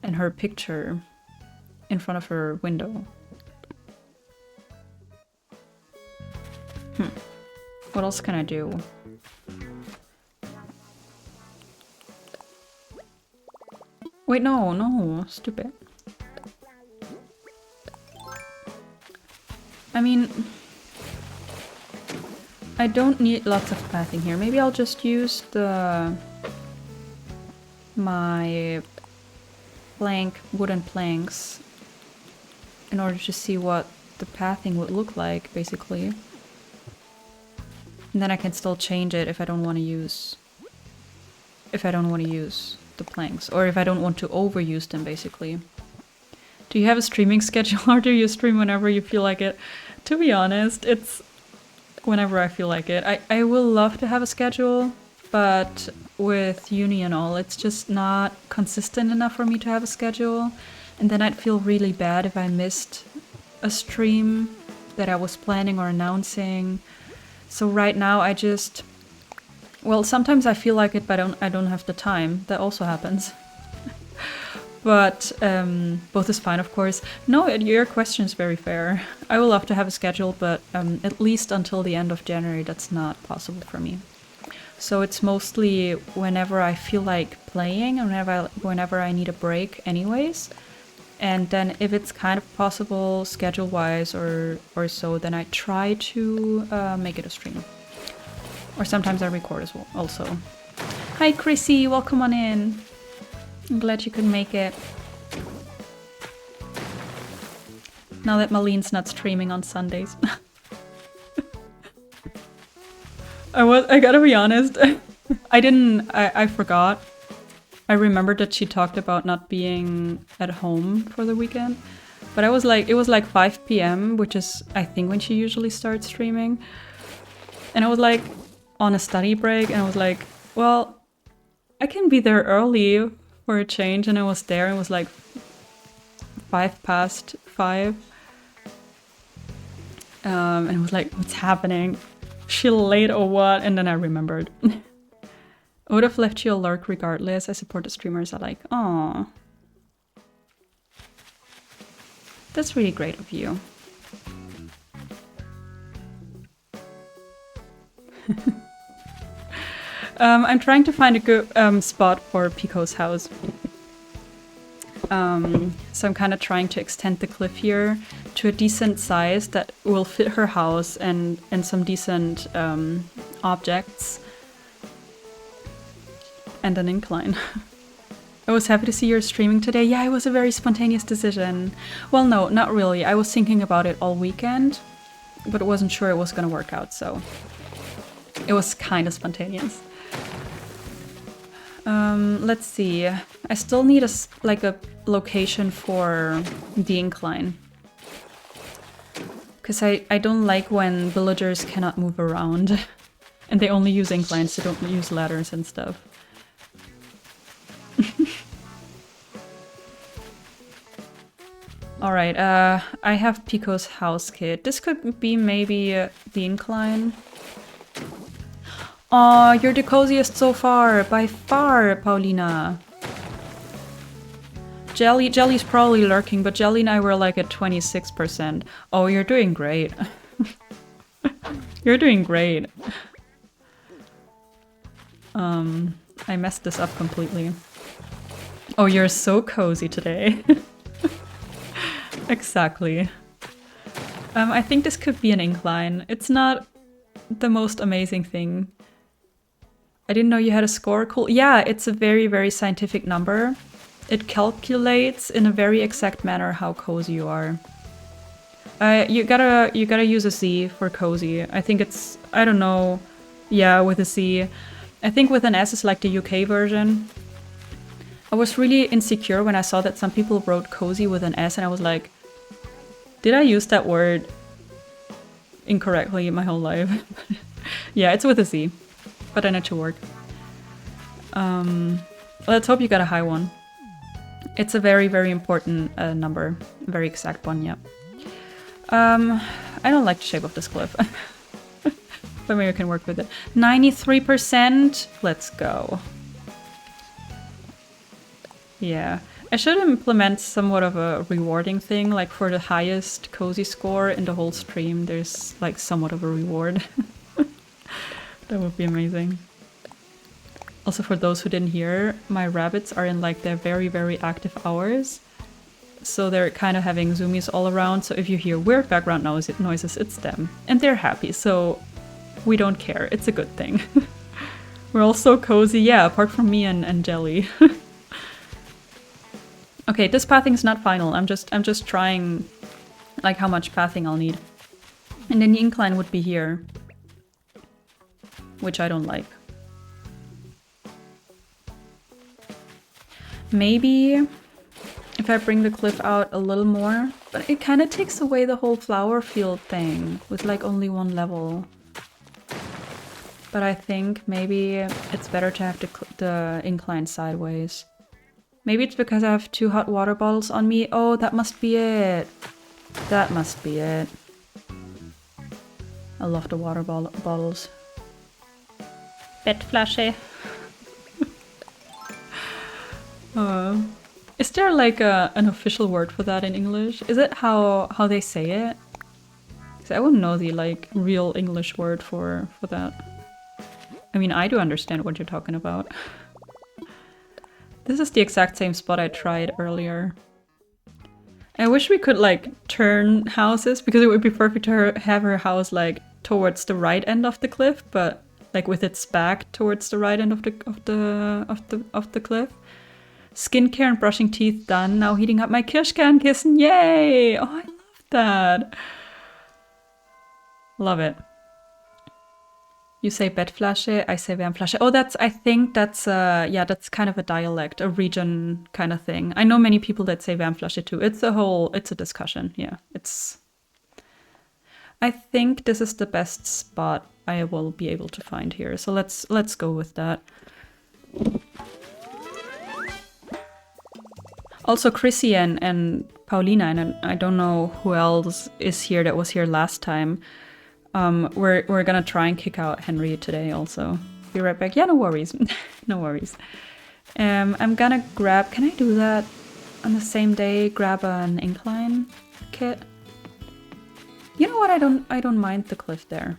and her picture in front of her window. What else can I do? Wait, no, stupid. I mean, I don't need lots of pathing here. Maybe I'll just use the my wooden planks in order to see what the pathing would look like, basically. And then I can still change it if I don't want to use the planks, or if I don't want to overuse them, basically. Do you have a streaming schedule, or do you stream whenever you feel like it? To be honest, it's whenever I feel like it. I will love to have a schedule, but with uni and all, it's just not consistent enough for me to have a schedule. And then I'd feel really bad if I missed a stream that I was planning or announcing. So right now I just... Well, sometimes I feel like it, but I don't have the time. That also happens. But both is fine, of course. No, your question is very fair. I would love to have a schedule, but at least until the end of January, that's not possible for me. So it's mostly whenever I feel like playing, and whenever I need a break anyways. And then if it's kind of possible schedule-wise or so, then I try to make it a stream. Or sometimes I record as well, also. Hi Chrissy, welcome on in. I'm glad you could make it. Now that Malene's not streaming on Sundays. I gotta be honest. I forgot. I remembered that she talked about not being at home for the weekend. But it was like 5 p.m, which is, I think, when she usually starts streaming. And I was like on a study break, and I was like, well, I can be there early for a change. And I was there, and it was like 5:05. And I was like, what's happening? She late or what? And then I remembered. I would have left you a lurk regardless. I support the streamers I like. Aww. That's really great of you. I'm trying to find a good spot for Pico's house. So I'm kind of trying to extend the cliff here to a decent size that will fit her house and some decent objects. And an incline. I was happy to see you're streaming today. Yeah, it was a very spontaneous decision. Well, no, not really. I was thinking about it all weekend, but wasn't sure it was gonna work out, so it was kind of spontaneous. Let's see. I still need a location for the incline. Because I don't like when villagers cannot move around. And they only use inclines, they don't use ladders and stuff. Alright, I have Pico's house kit. This could be maybe the incline. Aw, you're the coziest so far, by far, Paulina. Jelly's probably lurking, but Jelly and I were like at 26%. Oh, you're doing great. You're doing great. I messed this up completely. Oh, you're so cozy today. Exactly. I think this could be an incline. It's not the most amazing thing. I didn't know you had a score. Cool. Yeah, it's a very, very scientific number. It calculates in a very exact manner how cozy you are. You gotta use a Z for cozy. I think it's, I don't know. Yeah, with a Z. I think with an S is like the UK version. I was really insecure when I saw that some people wrote cozy with an S, and I was like, did I use that word incorrectly my whole life? Yeah, it's with a Z, but then it should work. Let's hope you got a high one. It's a very, very important number. A very exact one, yeah. I don't like the shape of this cliff. But maybe I can work with it. 93%? Let's go. Yeah. I should implement somewhat of a rewarding thing, like for the highest cozy score in the whole stream, there's like somewhat of a reward. That would be amazing. Also, for those who didn't hear, my rabbits are in like their very, very active hours. So they're kind of having zoomies all around. So if you hear weird background noises, it's them. And they're happy, so we don't care. It's a good thing. We're all so cozy. Yeah, apart from me and Jelly. Okay, this pathing is not final. I'm just trying, like, how much pathing I'll need. And then the incline would be here, which I don't like. Maybe if I bring the cliff out a little more, but it kind of takes away the whole flower field thing with like only one level. But I think maybe it's better to have the incline sideways. Maybe it's because I have 2 hot water bottles on me. Oh, that must be it. That must be it. I love the water bottles. Bettflasche. Is there like an official word for that in English? Is it how they say it? Because I wouldn't know the like real English word for that. I mean, I do understand what you're talking about. This is the exact same spot I tried earlier. I wish we could like turn houses because it would be perfect to have her house like towards the right end of the cliff, but like with its back towards the right end of the cliff. Skincare and brushing teeth done. Now heating up my Kirschkernkissen. Yay! Oh, I love that. Love it. You say Bettflasche, I say Wärmflasche. Oh, I think that's kind of a dialect, a region kind of thing. I know many people that say Wärmflasche too. It's a discussion. Yeah, I think this is the best spot I will be able to find here. So let's go with that. Also, Chrissy and Paulina, and I don't know who else is here that was here last time. We're gonna try and kick out Henry today also. Be right back. Yeah, no worries. No worries. I'm gonna grab... Can I do that on the same day? Grab an incline kit? You know what? I don't mind the cliff there.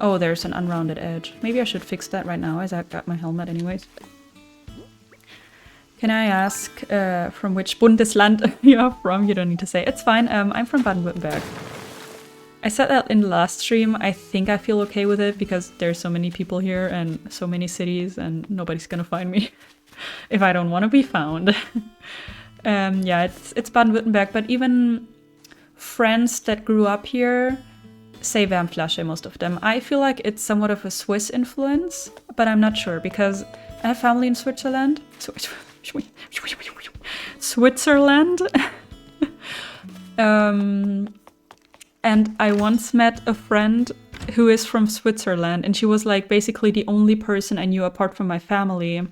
Oh, there's an unrounded edge. Maybe I should fix that right now as I've got my helmet anyways. Can I ask from which Bundesland you're from? You don't need to say. It's fine. I'm from Baden-Württemberg. I said that in the last stream. I think I feel okay with it because there's so many people here and so many cities and nobody's gonna find me if I don't want to be found. Yeah, it's Baden-Württemberg, but even friends that grew up here say Wärmflasche, most of them. I feel like it's somewhat of a Swiss influence, but I'm not sure because I have family in Switzerland. Switzerland. And I once met a friend who is from Switzerland, and she was like basically the only person I knew apart from my family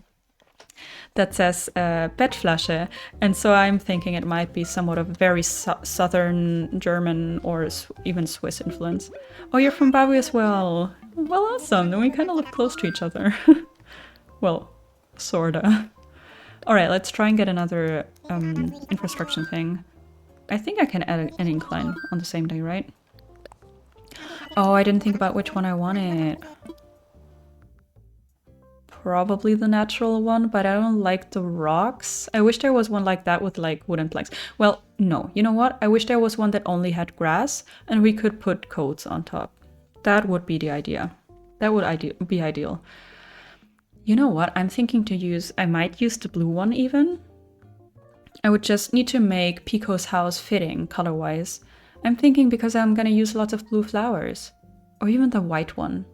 that says Bettflasche. And so I'm thinking it might be somewhat of a very southern German or even Swiss influence. Oh, you're from Bali as well. Well, awesome. Then we kind of live close to each other. Well, sorta. All right, let's try and get another infrastructure thing. I think I can add an incline on the same day, right? Oh, I didn't think about which one I wanted. Probably the natural one, but I don't like the rocks. I wish there was one like that with like wooden planks. Well, no, you know what? I wish there was one that only had grass and we could put coats on top. That would be the idea. That would be ideal. You know what? I'm thinking to use... I might use the blue one even. I would just need to make Pico's house fitting color-wise. I'm thinking because I'm gonna use lots of blue flowers. Or even the white one.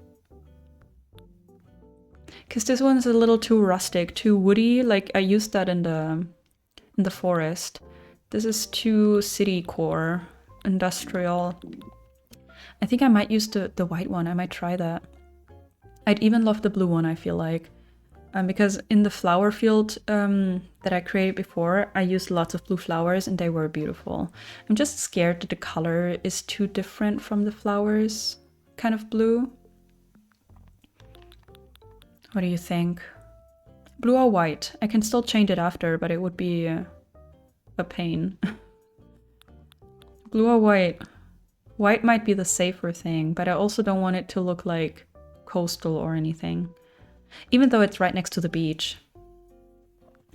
Because this one's a little too rustic, too woody. Like, I used that in the forest. This is too city core, industrial. I think I might use the white one. I might try that. I'd even love the blue one, I feel like. Because in the flower field that I created before, I used lots of blue flowers and they were beautiful. I'm just scared that the color is too different from the flowers kind of blue. What do you think? Blue or white? I can still change it after, but it would be a pain. Blue or white? White might be the safer thing, but I also don't want it to look like coastal or anything. Even though it's right next to the beach.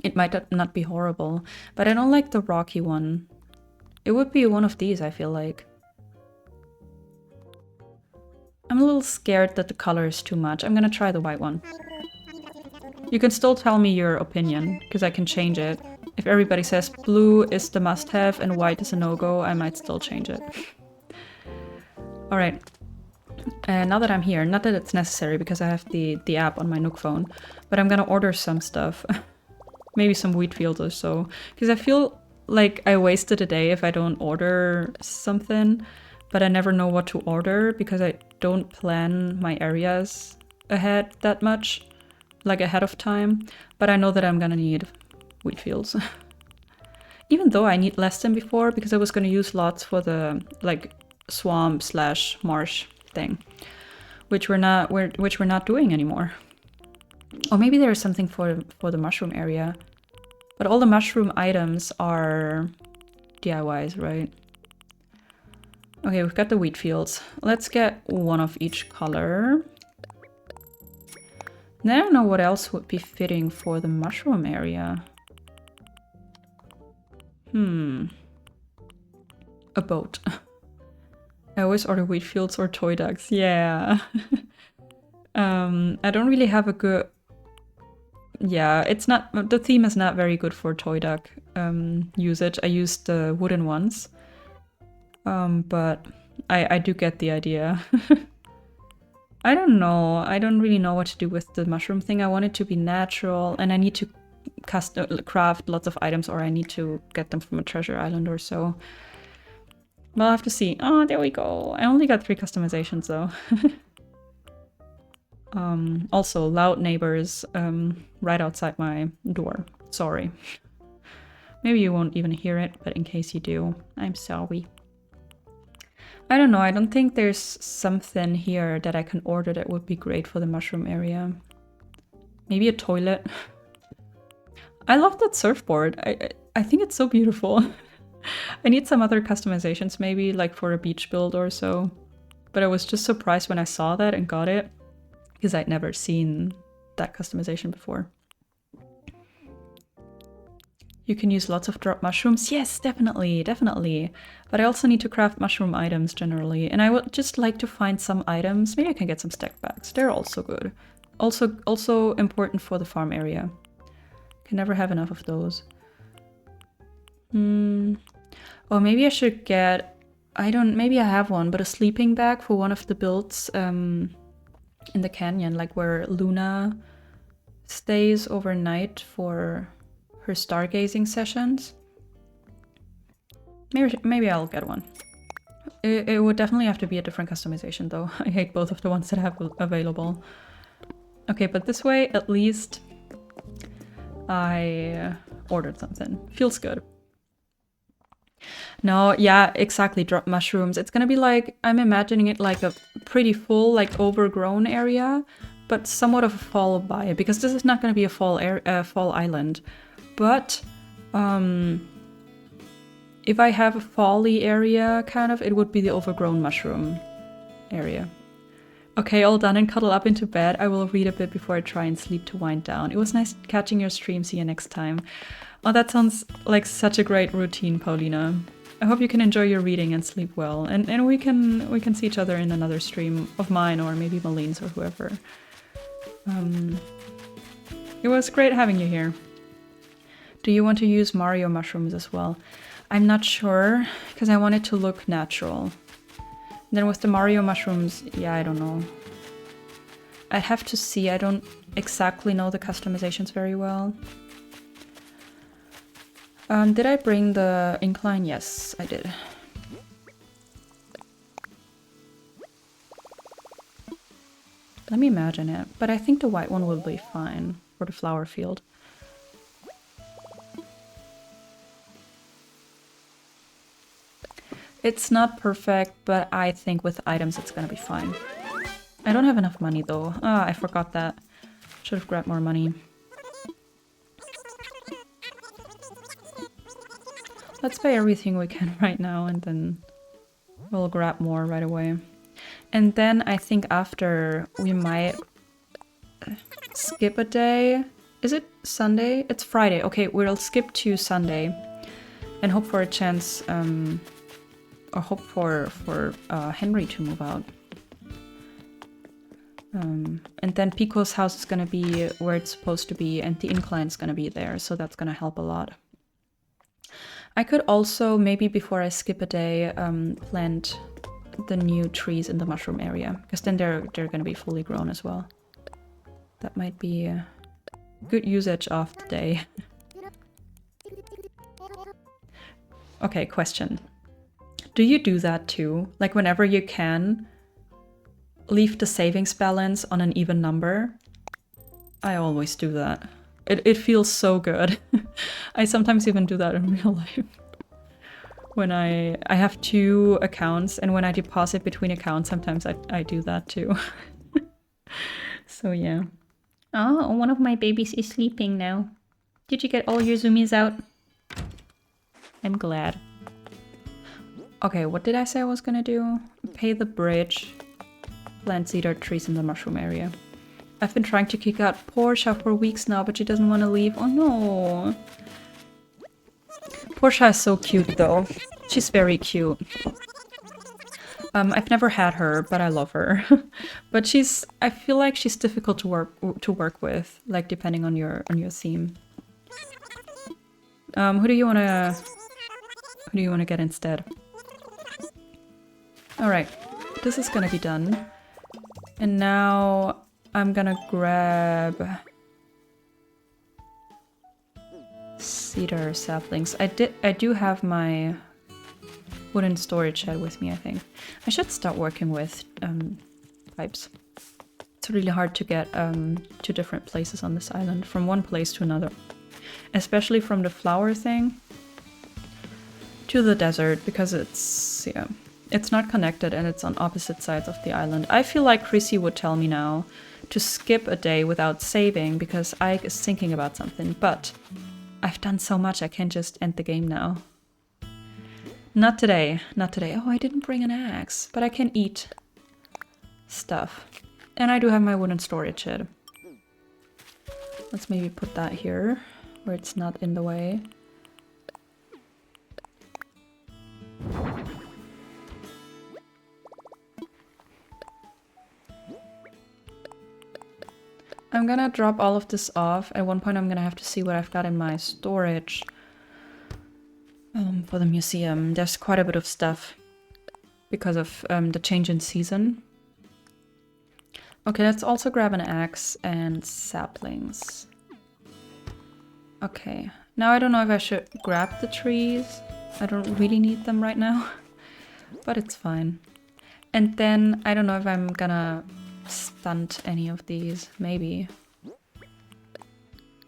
It might not be horrible, but I don't like the rocky one. It would be one of these, I feel like. I'm a little scared that the color is too much. I'm gonna try the white one. You can still tell me your opinion, because I can change it. If everybody says blue is the must-have and white is a no-go, I might still change it. All right. Now that I'm here, not that it's necessary because I have the app on my Nook phone, but I'm gonna order some stuff. Maybe some wheat fields or so. Because I feel like I wasted a day if I don't order something, but I never know what to order because I don't plan my areas ahead that much, like ahead of time. But I know that I'm gonna need wheat fields. Even though I need less than before because I was gonna use lots for the like swamp / marsh thing, which we're not doing anymore. Or maybe there's something for the mushroom area. But all the mushroom items are DIYs, right? Okay, we've got the wheat fields. Let's get one of each color. Then I don't know what else would be fitting for the mushroom area. A boat. I always order wheat fields or toy ducks. Yeah. I don't really have a good... Yeah, it's not... The theme is not very good for toy duck usage. I used the wooden ones. But I do get the idea. I don't know. I don't really know what to do with the mushroom thing. I want it to be natural, and I need to craft lots of items, or I need to get them from a treasure island or so. Well, I'll have to see. Oh, there we go. I only got 3 customizations though. Also, loud neighbors right outside my door. Sorry. Maybe you won't even hear it, but in case you do, I'm sorry. I don't know. I don't think there's something here that I can order that would be great for the mushroom area. Maybe a toilet. I love that surfboard. I think it's so beautiful. I need some other customizations, maybe like for a beach build or so. But I was just surprised when I saw that and got it, because I'd never seen that customization before. You can use lots of drop mushrooms. Yes, definitely, definitely. But I also need to craft mushroom items generally. And I would just like to find some items. Maybe I can get some stack bags. They're also good. Also important for the farm area. Can never have enough of those. Oh, maybe I should get... maybe I have one, but a sleeping bag for one of the builds in the canyon, like where Luna stays overnight for her stargazing sessions. Maybe I'll get one. It would definitely have to be a different customization though. I hate both of the ones that I have available. Okay, but this way at least I ordered something. Feels good. No, yeah, exactly, drop mushrooms. It's gonna be like, I'm imagining it like a pretty full, like overgrown area, but somewhat of a fall biome, because this is not gonna be a fall island. But if I have a folly area, kind of, it would be the overgrown mushroom area. Okay, all done and cuddle up into bed. I will read a bit before I try and sleep to wind down. It was nice catching your stream. See you next time. Oh, that sounds like such a great routine, Paulina. I hope you can enjoy your reading and sleep well. And we can see each other in another stream of mine, or maybe Maline's or whoever. It was great having you here. Do you want to use Mario mushrooms as well? I'm not sure, because I want it to look natural. Then with the Mario mushrooms, yeah, I don't know. I'd have to see. I don't exactly know the customizations very well. Did I bring the incline? Yes, I did. Let me imagine it. But I think the white one will be fine for the flower field. It's not perfect, but I think with items it's gonna be fine. I don't have enough money though. Ah, I forgot that. Should have grabbed more money. Let's buy everything we can right now and then we'll grab more right away. And then I think after we might skip a day. Is it Sunday? It's Friday. Okay, we'll skip to Sunday and hope for a chance, or hope for Henry to move out. And then Pico's house is gonna be where it's supposed to be and the incline is gonna be there, so that's gonna help a lot. I could also, maybe before I skip a day, plant the new trees in the mushroom area, because then they're gonna be fully grown as well. That might be a good usage of the day. Okay, question. Do you do that too? Like whenever you can, leave the savings balance on an even number? I always do that. It feels so good. I sometimes even do that in real life. When I have 2 accounts, and when I deposit between accounts, sometimes I do that too. So yeah. Oh, one of my babies is sleeping now. Did you get all your zoomies out? I'm glad. Okay, what did I say I was gonna do? Pay the bridge, plant cedar trees in the mushroom area. I've been trying to kick out Portia for weeks now, but she doesn't want to leave. Oh no. Portia is so cute though. She's very cute. I've never had her, but I love her. But I feel like she's difficult to work with, like depending on your theme. Who do you wanna get instead? Alright, this is gonna be done. And now I'm gonna grab cedar saplings. I do have my wooden storage shed with me, I think. I should start working with pipes. It's really hard to get to different places on this island, from one place to another. Especially from the flower thing to the desert, because it's not connected and it's on opposite sides of the island. I feel like Chrissy would tell me now to skip a day without saving because Ike is thinking about something, but I've done so much I can't just end the game now. Not today, not today. Oh, I didn't bring an axe, but I can eat stuff. And I do have my wooden storage shed. Let's maybe put that here, where it's not in the way. I'm gonna drop all of this off. At one point I'm gonna have to see what I've got in my storage for the museum. There's quite a bit of stuff because of the change in season. Okay, let's also grab an axe and saplings. Okay, now I don't know if I should grab the trees. I don't really need them right now, but it's fine. And then I don't know if I'm gonna stunt any of these, maybe.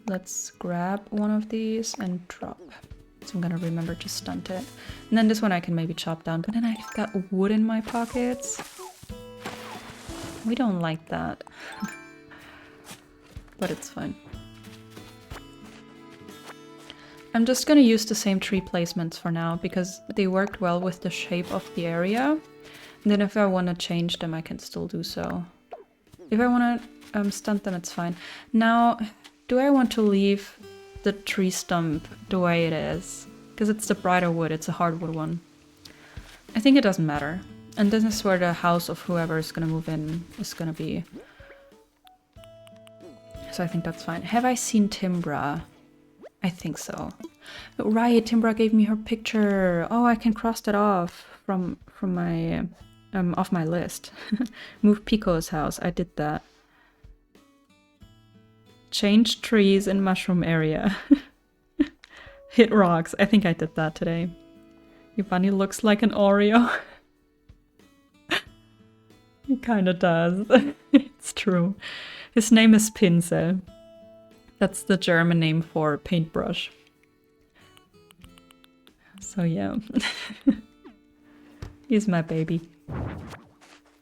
Let's grab one of these and drop. So I'm gonna remember to stunt it. And then this one I can maybe chop down, but then I've got wood in my pockets. We don't like that. But it's fine. I'm just gonna use the same tree placements for now because they worked well with the shape of the area. And then if I want to change them, I can still do so. If I want to stunt them, it's fine. Now, do I want to leave the tree stump the way it is? Because it's the brighter wood, it's a hardwood one. I think it doesn't matter. And this is where the house of whoever is going to move in is going to be. So I think that's fine. Have I seen Timbra? I think so. Right, Timbra gave me her picture. Oh, I can cross that off from my off my list. Move Pico's house. I did that. Change trees in mushroom area. Hit rocks. I think I did that today. Your bunny looks like an Oreo. He kind of does. It's true. His name is Pinsel. That's the German name for paintbrush. So yeah. He's my baby.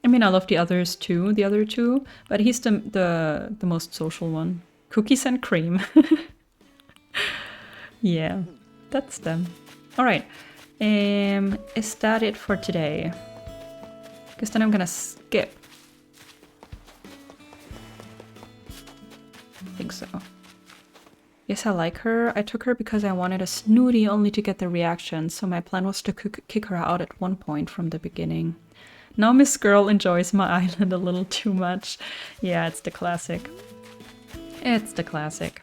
I mean, I love the others too, the other two, but he's the most social one. Cookies and cream. Yeah, that's them. All right. Is that it for today? Because then I'm gonna skip. I think so. Yes, I like her. I took her because I wanted a snooty only to get the reaction, so my plan was to kick her out at one point from the beginning. Now Miss Girl enjoys my island a little too much. Yeah, it's the classic. It's the classic.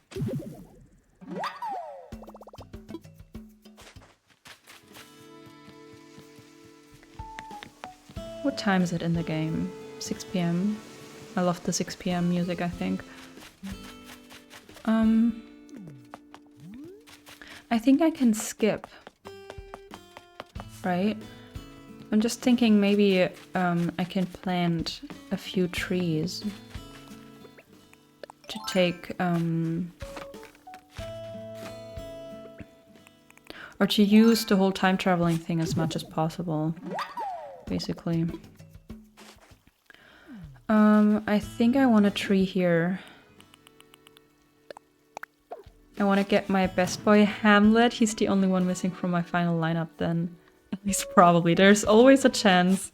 What time is it in the game? 6 p.m. I love the 6 p.m. music, I think. I think I can skip. Right? I'm just thinking maybe I can plant a few trees to take or to use the whole time traveling thing as much as possible, basically. I think I want a tree here. I want to get my best boy Hamlet. He's the only one missing from my final lineup then. At least probably. There's always a chance.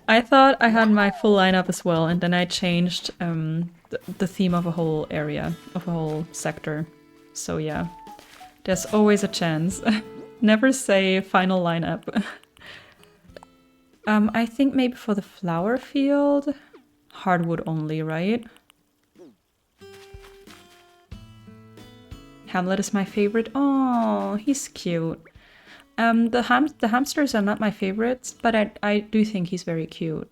I thought I had my full lineup as well, and then I changed the theme of a whole area, of a whole sector. So yeah, there's always a chance. Never say final lineup. I think maybe for the flower field, hardwood only, right? Hamlet is my favorite. Oh, he's cute. The hamsters are not my favorites, but I do think he's very cute.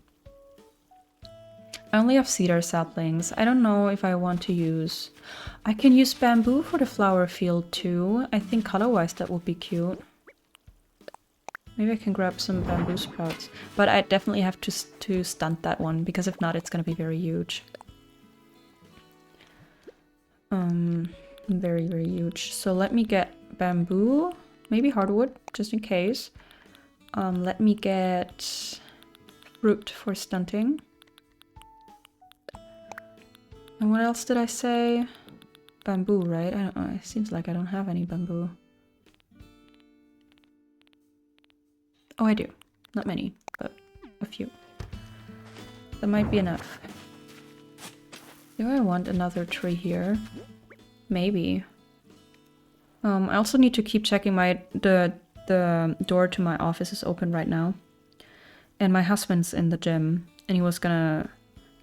I only have cedar saplings. I don't know if I want to use... I can use bamboo for the flower field too. I think color-wise that would be cute. Maybe I can grab some bamboo sprouts. But I definitely have to stunt that one, because if not, it's gonna be very huge. Very, very huge. So let me get bamboo. Maybe hardwood, just in case. Let me get fruit for stunting. And what else did I say? Bamboo, right? I don't know. It seems like I don't have any bamboo. Oh, I do. Not many, but a few. That might be enough. Do I want another tree here? Maybe. I also need to keep checking the door to my office is open right now. And my husband's in the gym, and he was gonna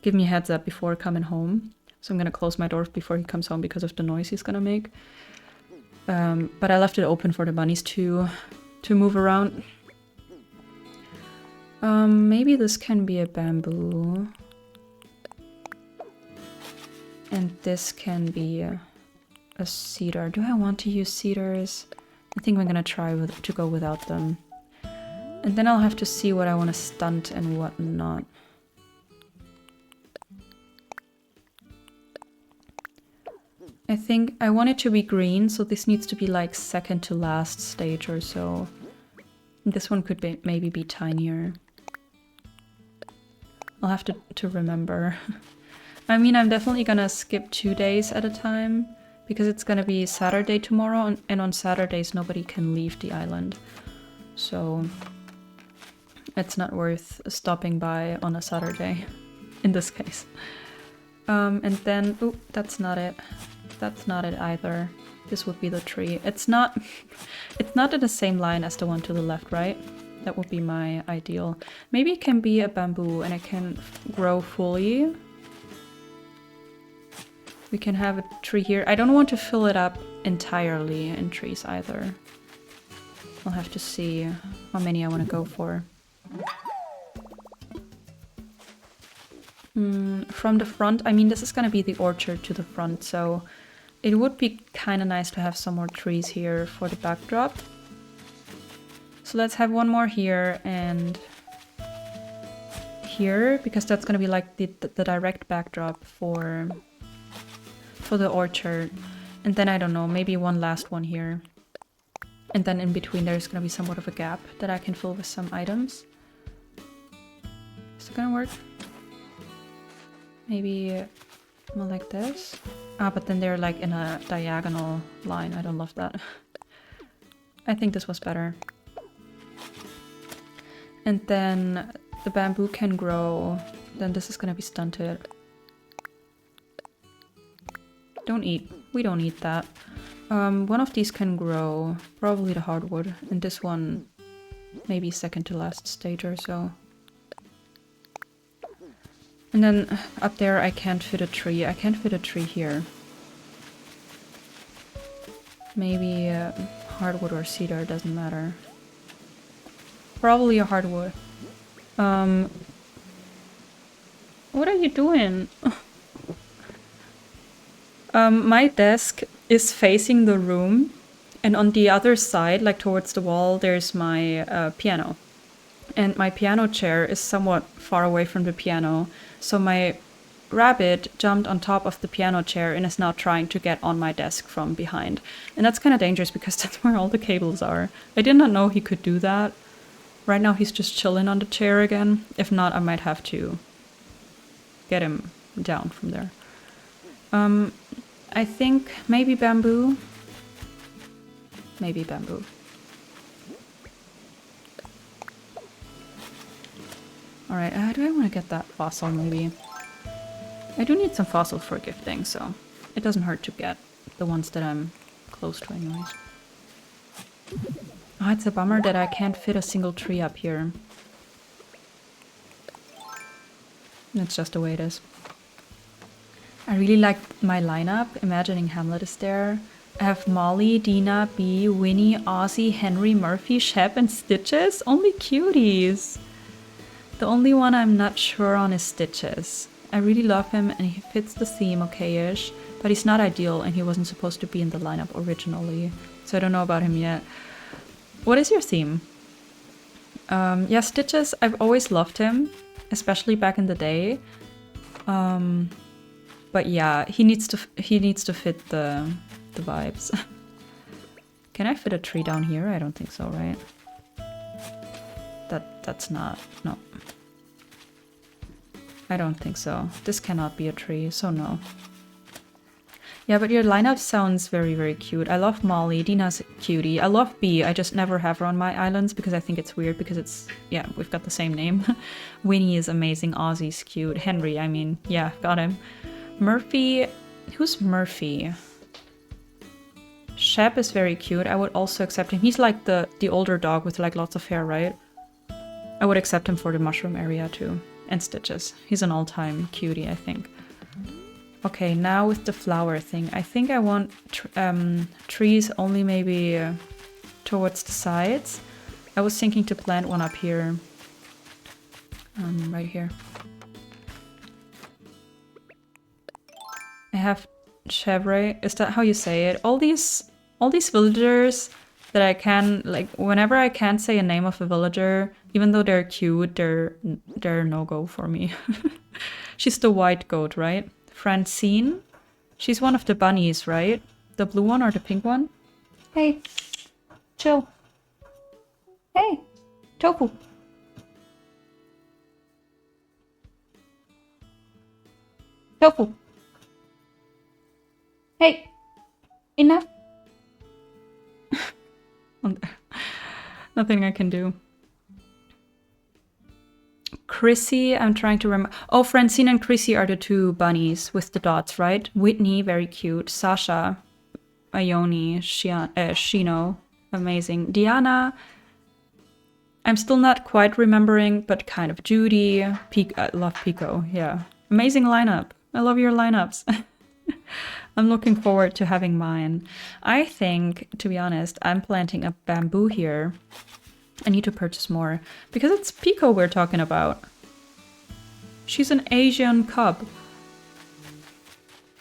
give me a heads up before coming home. So I'm gonna close my doors before he comes home because of the noise he's gonna make. But I left it open for the bunnies to move around. Maybe this can be a bamboo. And this can be a cedar. Do I want to use cedars? I think I'm gonna try to go without them. And then I'll have to see what I want to stunt and what not. I think I want it to be green, so this needs to be like second to last stage or so. This one could be maybe be tinier. I'll have to remember. I mean, I'm definitely gonna skip 2 days at a time, because it's gonna be Saturday tomorrow, and on Saturdays nobody can leave the island. So it's not worth stopping by on a Saturday, in this case. And then, oh, that's not it. That's not it either. This would be the tree. It's not in the same line as the one to the left, right? That would be my ideal. Maybe it can be a bamboo and it can grow fully. We can have a tree here. I don't want to fill it up entirely in trees either. I'll have to see how many I want to go for. From the front, I mean, this is going to be the orchard to the front, so it would be kind of nice to have some more trees here for the backdrop. So let's have one more here and here, because that's going to be like the direct backdrop for the orchard. And then I don't know, maybe one last one here. And then in between there's gonna be somewhat of a gap that I can fill with some items. Is it gonna work? Maybe more like this. Ah, but then they're like in a diagonal line. I don't love that. I think this was better. And then the bamboo can grow. Then this is gonna be stunted. Don't eat. We don't eat that. One of these can grow. Probably the hardwood. And this one, maybe second to last stage or so. And then up there I can't fit a tree. I can't fit a tree here. Maybe hardwood or cedar, doesn't matter. Probably a hardwood. What are you doing? My desk is facing the room, and on the other side, like towards the wall, there's my piano. And my piano chair is somewhat far away from the piano, so my rabbit jumped on top of the piano chair and is now trying to get on my desk from behind. And that's kind of dangerous because that's where all the cables are. I did not know he could do that. Right now he's just chilling on the chair again. If not, I might have to get him down from there. I think maybe bamboo. Maybe bamboo. Alright, do I want to get that fossil maybe? I do need some fossils for gifting, so it doesn't hurt to get the ones that I'm close to anyways. Oh, it's a bummer that I can't fit a single tree up here. That's just the way it is. I really like my lineup, imagining Hamlet is there. I have Molly, Dina, Bee, Winnie, Ozzy, Henry, Murphy, Shep, and Stitches. Only cuties. The only one I'm not sure on is Stitches. I really love him and he fits the theme okay-ish, but he's not ideal and he wasn't supposed to be in the lineup originally, so I don't know about him yet. What is your theme? Yeah, Stitches, I've always loved him, especially back in the day. But yeah, he needs to fit the vibes. Can I fit a tree down here? I don't think so, right? That's not, no. I don't think so. This cannot be a tree, so no. Yeah, but your lineup sounds very, very cute. I love Molly. Dina's a cutie. I love Bee. I just never have her on my islands because I think it's weird because it's... Yeah, we've got the same name. Winnie is amazing. Ozzy's cute. Henry, I mean, yeah, got him. Murphy... Who's Murphy? Shep is very cute. I would also accept him. He's like the older dog with like lots of hair, right? I would accept him for the mushroom area too. And Stitches. He's an all-time cutie, I think. Okay, now with the flower thing. I think I want trees only maybe towards the sides. I was thinking to plant one up here. Right here. I have Chevrolet. Is that how you say it? All these villagers that I can, like, whenever I can't say a name of a villager, even though they're cute, they're no-go for me. She's the white goat, right? Francine? She's one of the bunnies, right? The blue one or the pink one? Hey, chill. Hey, Tofu. Tofu. Hey, enough. Nothing I can do. Chrissy, I'm trying to remember. Oh, Francine and Chrissy are the two bunnies with the dots, right? Whitney, very cute. Sasha, Ione, Shino, amazing. Diana, I'm still not quite remembering, but kind of. Judy, I love Pico, yeah. Amazing lineup. I love your lineups. I'm looking forward to having mine. I think, to be honest, I'm planting a bamboo here. I need to purchase more because it's Pico we're talking about. She's an Asian cub.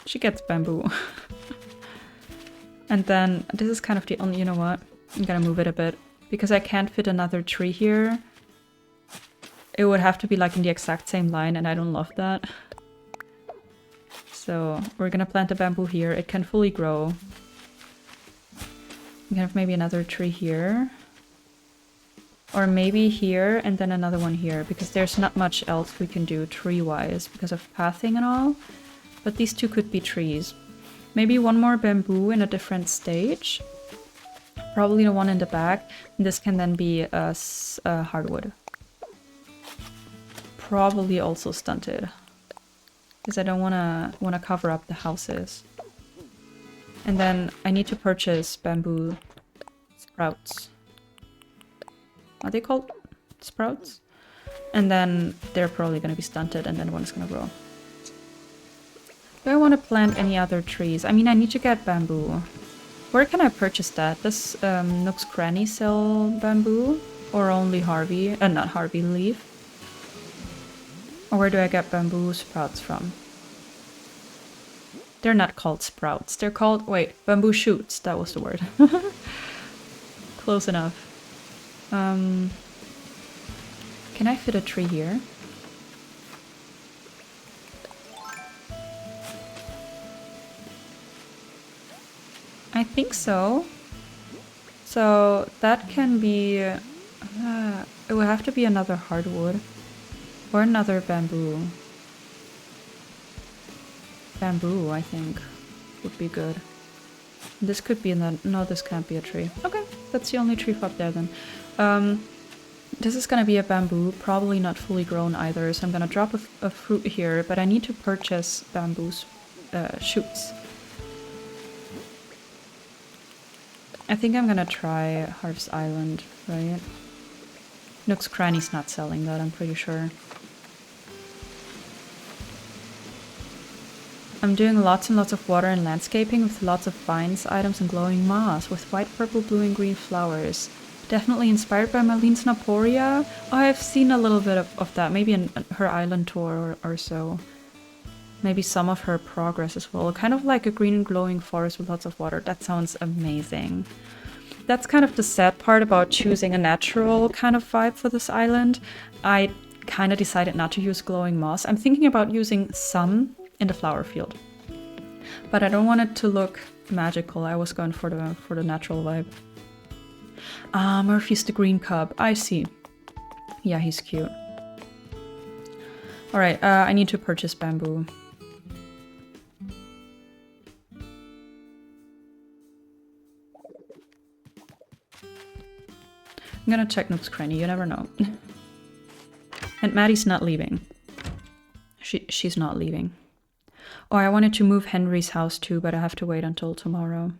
She gets bamboo. And then this is kind of the only, you know what? I'm gonna move it a bit because I can't fit another tree here. It would have to be like in the exact same line and I don't love that. So we're gonna plant a bamboo here. It can fully grow. We can have maybe another tree here. Or maybe here and then another one here, because there's not much else we can do tree-wise because of pathing and all. But these two could be trees. Maybe one more bamboo in a different stage. Probably the one in the back. And this can then be a hardwood. Probably also stunted. Because I don't wanna cover up the houses. And then I need to purchase bamboo sprouts. Are they called sprouts? And then they're probably going to be stunted and then one is going to grow. Do I want to plant any other trees? I mean, I need to get bamboo. Where can I purchase that? Does Nook's Cranny sell bamboo? Or only Harvey? Not Harvey, Leaf? Or where do I get bamboo sprouts from? They're not called sprouts. They're called, wait, bamboo shoots. That was the word. Close enough. Can I fit a tree here? I think so. So that can be... it would have to be another hardwood. Or another bamboo. Bamboo, I think, would be good. This could be in the... No, this can't be a tree. Okay, that's the only tree up there then. This is gonna be a bamboo, probably not fully grown either, so I'm gonna drop a fruit here, but I need to purchase bamboo shoots. I think I'm gonna try Harv's Island, right? Nook's Cranny's not selling that, I'm pretty sure. I'm doing lots and lots of water and landscaping with lots of vines, items, and glowing moss with white, purple, blue, and green flowers. Definitely inspired by Marlene's Naporia. Oh, I've seen a little bit of that, maybe in her island tour or so. Maybe some of her progress as well. Kind of like a green and glowing forest with lots of water. That sounds amazing. That's kind of the sad part about choosing a natural kind of vibe for this island. I kind of decided not to use glowing moss. I'm thinking about using some in the flower field. But I don't want it to look magical. I was going for the natural vibe. Ah, Murphy's the green cub. I see. Yeah, he's cute. Alright, I need to purchase bamboo. I'm gonna check Nook's Cranny, you never know. And Maddie's not leaving. She's not leaving. Oh, I wanted to move Henry's house too, but I have to wait until tomorrow.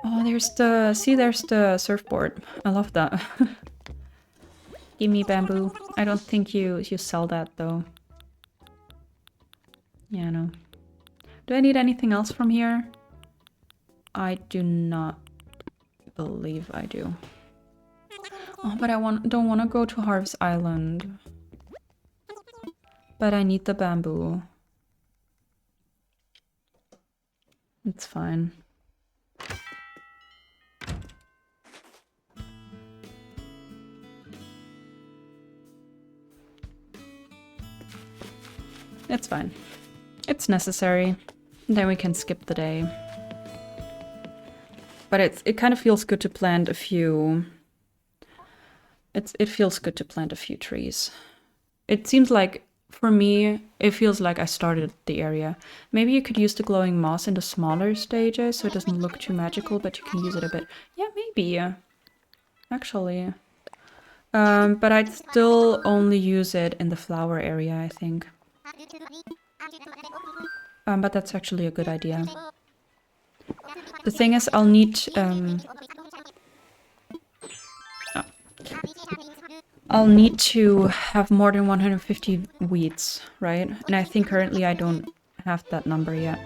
Oh, there's the... See, there's the surfboard. I love that. Give me bamboo. I don't think you sell that though. Yeah, no. Do I need anything else from here? I do not believe I do. Oh, but I don't want to go to Harv's Island. But I need the bamboo. It's fine. It's fine. It's necessary. Then we can skip the day. But it kind of feels good to plant a few... It feels good to plant a few trees. It seems like, for me, it feels like I started the area. Maybe you could use the glowing moss in the smaller stages so it doesn't look too magical, but you can use it a bit. Yeah, maybe. Actually. But I'd still only use it in the flower area, I think. But that's actually a good idea. The thing is, I'll need... I'll need to have more than 150 weeds, right? And I think currently I don't have that number yet.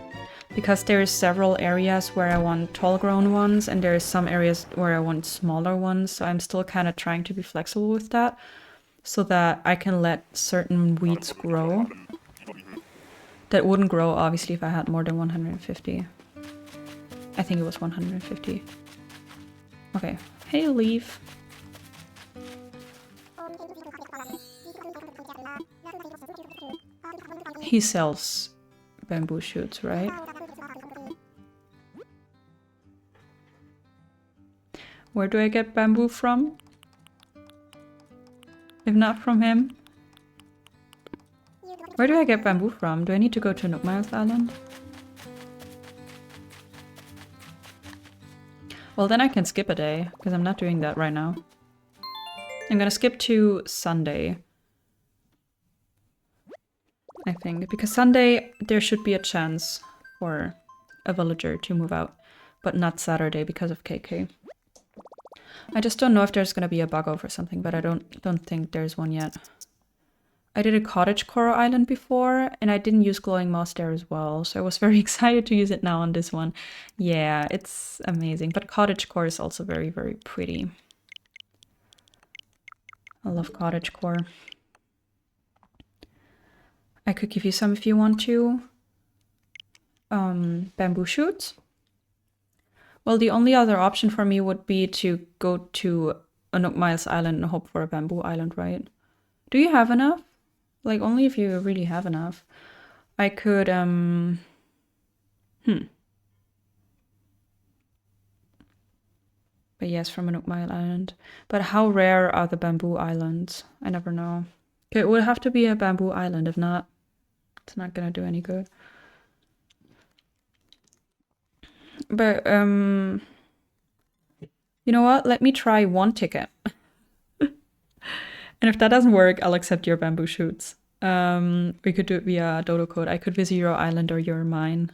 Because there's several areas where I want tall-grown ones, and there's some areas where I want smaller ones, so I'm still kind of trying to be flexible with that, so that I can let certain weeds grow. That wouldn't grow, obviously, if I had more than 150. I think it was 150. Okay. Hey, leaf. He sells bamboo shoots, right? Where do I get bamboo from? If not from him? Where do I get bamboo from? Do I need to go to Nookmiles Island? Well, then I can skip a day, because I'm not doing that right now. I'm gonna skip to Sunday. I think. Because Sunday, there should be a chance for a villager to move out. But not Saturday because of KK. I just don't know if there's gonna be a bug over something, but I don't think there's one yet. I did a cottage coral island before, and I didn't use glowing moss there as well, so I was very excited to use it now on this one. Yeah, it's amazing, but cottage core is also very, very pretty. I love cottage core. I could give you some if you want to. Bamboo shoots. Well, the only other option for me would be to go to Anouk Miles Island and hope for a bamboo island, right? Do you have enough? Like, only if you really have enough. I could, But yes, from Anouk Miles Island. But how rare are the bamboo islands? I never know. Okay, it would have to be a bamboo island. If not, it's not gonna do any good. But, you know what? Let me try one ticket. And if that doesn't work, I'll accept your bamboo shoots. We could do it via dodo code. I could visit your island or your mine.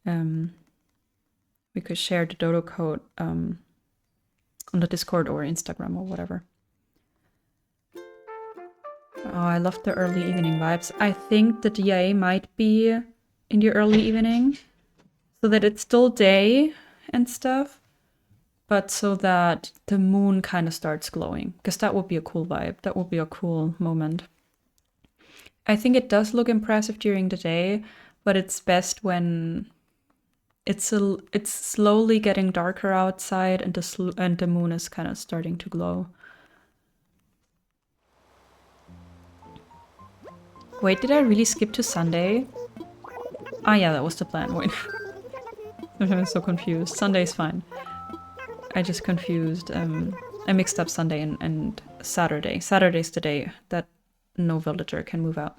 We could share the dodo code on the Discord or Instagram or whatever. Oh, I love the early evening vibes. I think the DA might be in the early evening so that it's still day and stuff, but so that the moon kind of starts glowing, because that would be a cool vibe. That would be a cool moment. I think it does look impressive during the day, but it's best when it's slowly getting darker outside and the moon is kind of starting to glow. Wait, did I really skip to Sunday? Ah, yeah, that was the plan. Wait. I'm so confused. Sunday's fine. I just confused. I mixed up Sunday and Saturday. Saturday's the day that no villager can move out.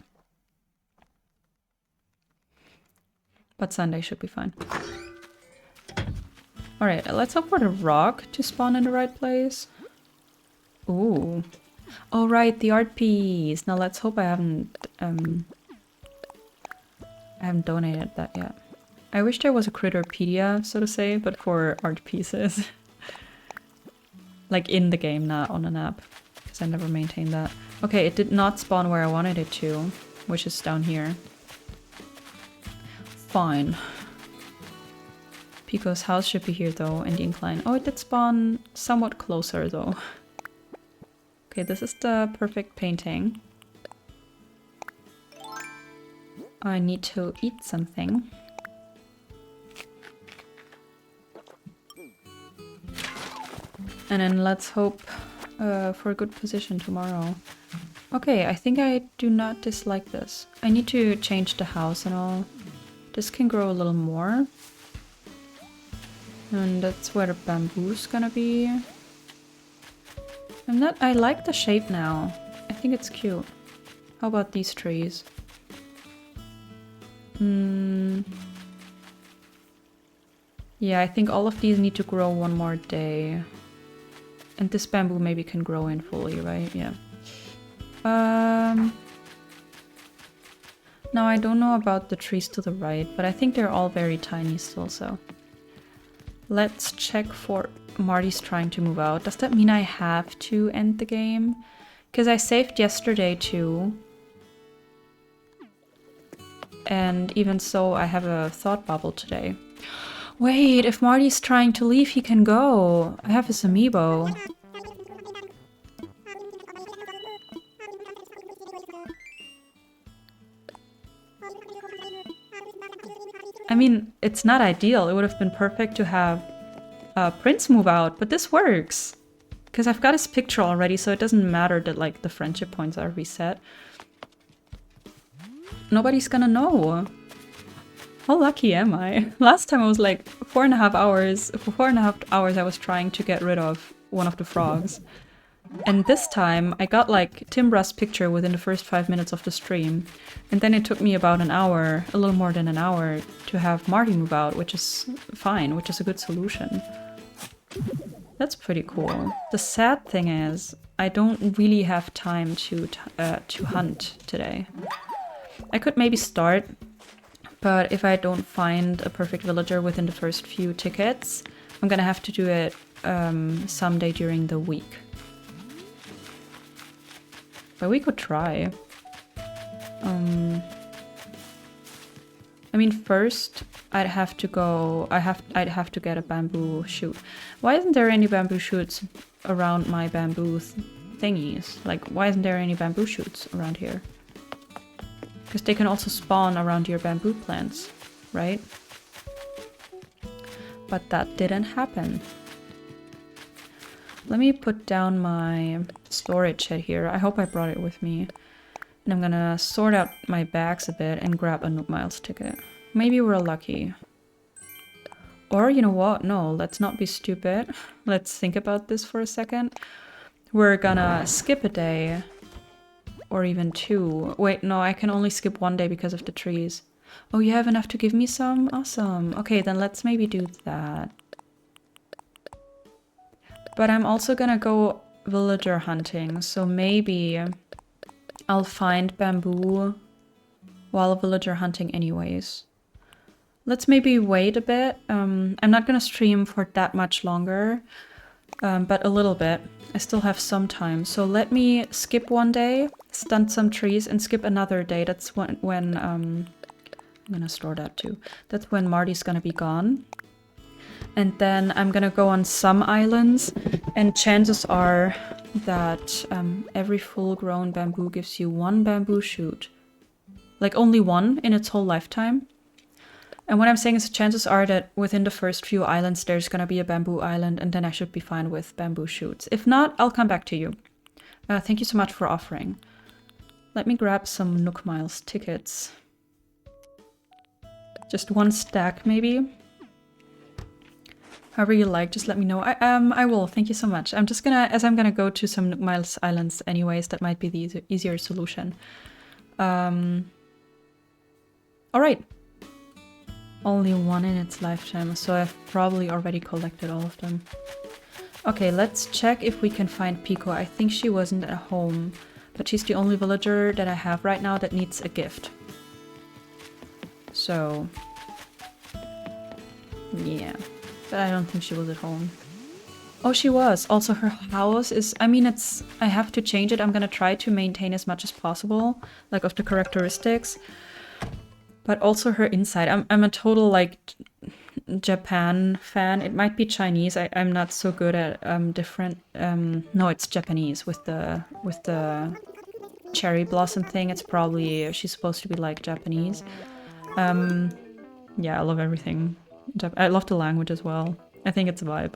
But Sunday should be fine. Alright, let's hope for the rock to spawn in the right place. Ooh. Oh, right, the art piece. Now let's hope I haven't donated that yet. I wish there was a Critterpedia, so to say, but for art pieces. Like in the game, not on an app. Because I never maintained that. Okay, it did not spawn where I wanted it to, which is down here. Fine. Pico's house should be here though, in the incline. Oh, it did spawn somewhat closer though. Okay, this is the perfect painting. I need to eat something. And then let's hope for a good position tomorrow. Okay, I think I do not dislike this. I need to change the house and all. This can grow a little more. And that's where the bamboo's gonna be. I like the shape now. I think it's cute. How about these trees? Yeah, I think all of these need to grow one more day. And this bamboo maybe can grow in fully, right? Yeah. Now I don't know about the trees to the right, but I think they're all very tiny still, so. Let's check for Marty's trying to move out. Does that mean I have to end the game? Because I saved yesterday too. And even so, I have a thought bubble today. Wait, if Marty's trying to leave, he can go. I have his amiibo. I mean, it's not ideal. It would have been perfect to have Prince move out, but this works. Because I've got his picture already, so it doesn't matter that like the friendship points are reset. Nobody's gonna know. How lucky am I? Last time I was like 4.5 hours. For 4.5 hours I was trying to get rid of one of the frogs. And this time I got like Timbra's picture within the first 5 minutes of the stream. And then it took me about an hour, a little more than an hour, to have Marty move out, which is fine, which is a good solution. That's pretty cool. The sad thing is, I don't really have time to hunt today. I could maybe start, but if I don't find a perfect villager within the first few tickets, I'm gonna have to do it someday during the week. But we could try. I mean, first I'd have to go. I'd have to get a bamboo shoot. Why isn't there any bamboo shoots around my bamboo thingies? Like, why isn't there any bamboo shoots around here? Because they can also spawn around your bamboo plants, right? But that didn't happen. Let me put down my storage head here. I hope I brought it with me. And I'm gonna sort out my bags a bit and grab a Nook Miles ticket. Maybe we're lucky. Or, you know what? No, let's not be stupid. Let's think about this for a second. We're gonna skip a day. Or even 2. Wait, no, I can only skip 1 day because of the trees. Oh, you have enough to give me some? Awesome. Okay, then let's maybe do that. But I'm also gonna go villager hunting, so maybe I'll find bamboo while villager hunting anyways. Let's maybe wait a bit. I'm not gonna stream for that much longer, but a little bit. I still have some time. So let me skip 1 day, stunt some trees, and skip another day. That's when I'm gonna store that too. That's when Marty's gonna be gone. And then I'm gonna go on some islands, and chances are that every full-grown bamboo gives you 1 bamboo shoot. Like only 1 in its whole lifetime. And what I'm saying is chances are that within the first few islands there's gonna be a bamboo island, and then I should be fine with bamboo shoots. If not, I'll come back to you. Thank you so much for offering. Let me grab some Nook Miles tickets. Just 1 stack maybe. However you like, just let me know. I will, thank you so much. I'm just gonna, as I'm gonna go to some Nook Miles islands anyways, that might be the easier solution. Alright. Only 1 in its lifetime, so I've probably already collected all of them. Okay, let's check if we can find Pico. I think she wasn't at home, but she's the only villager that I have right now that needs a gift. So, yeah. But I don't think she was at home. Oh, she was. Also, her house is... I mean, it's... I have to change it. I'm gonna try to maintain as much as possible, like, of the characteristics. But also her inside. I'm a total, like, Japan fan. It might be Chinese. I'm not so good at different... no, it's Japanese with the cherry blossom thing. It's probably... She's supposed to be, like, Japanese. Yeah, I love everything. I love the language as well. I think it's a vibe.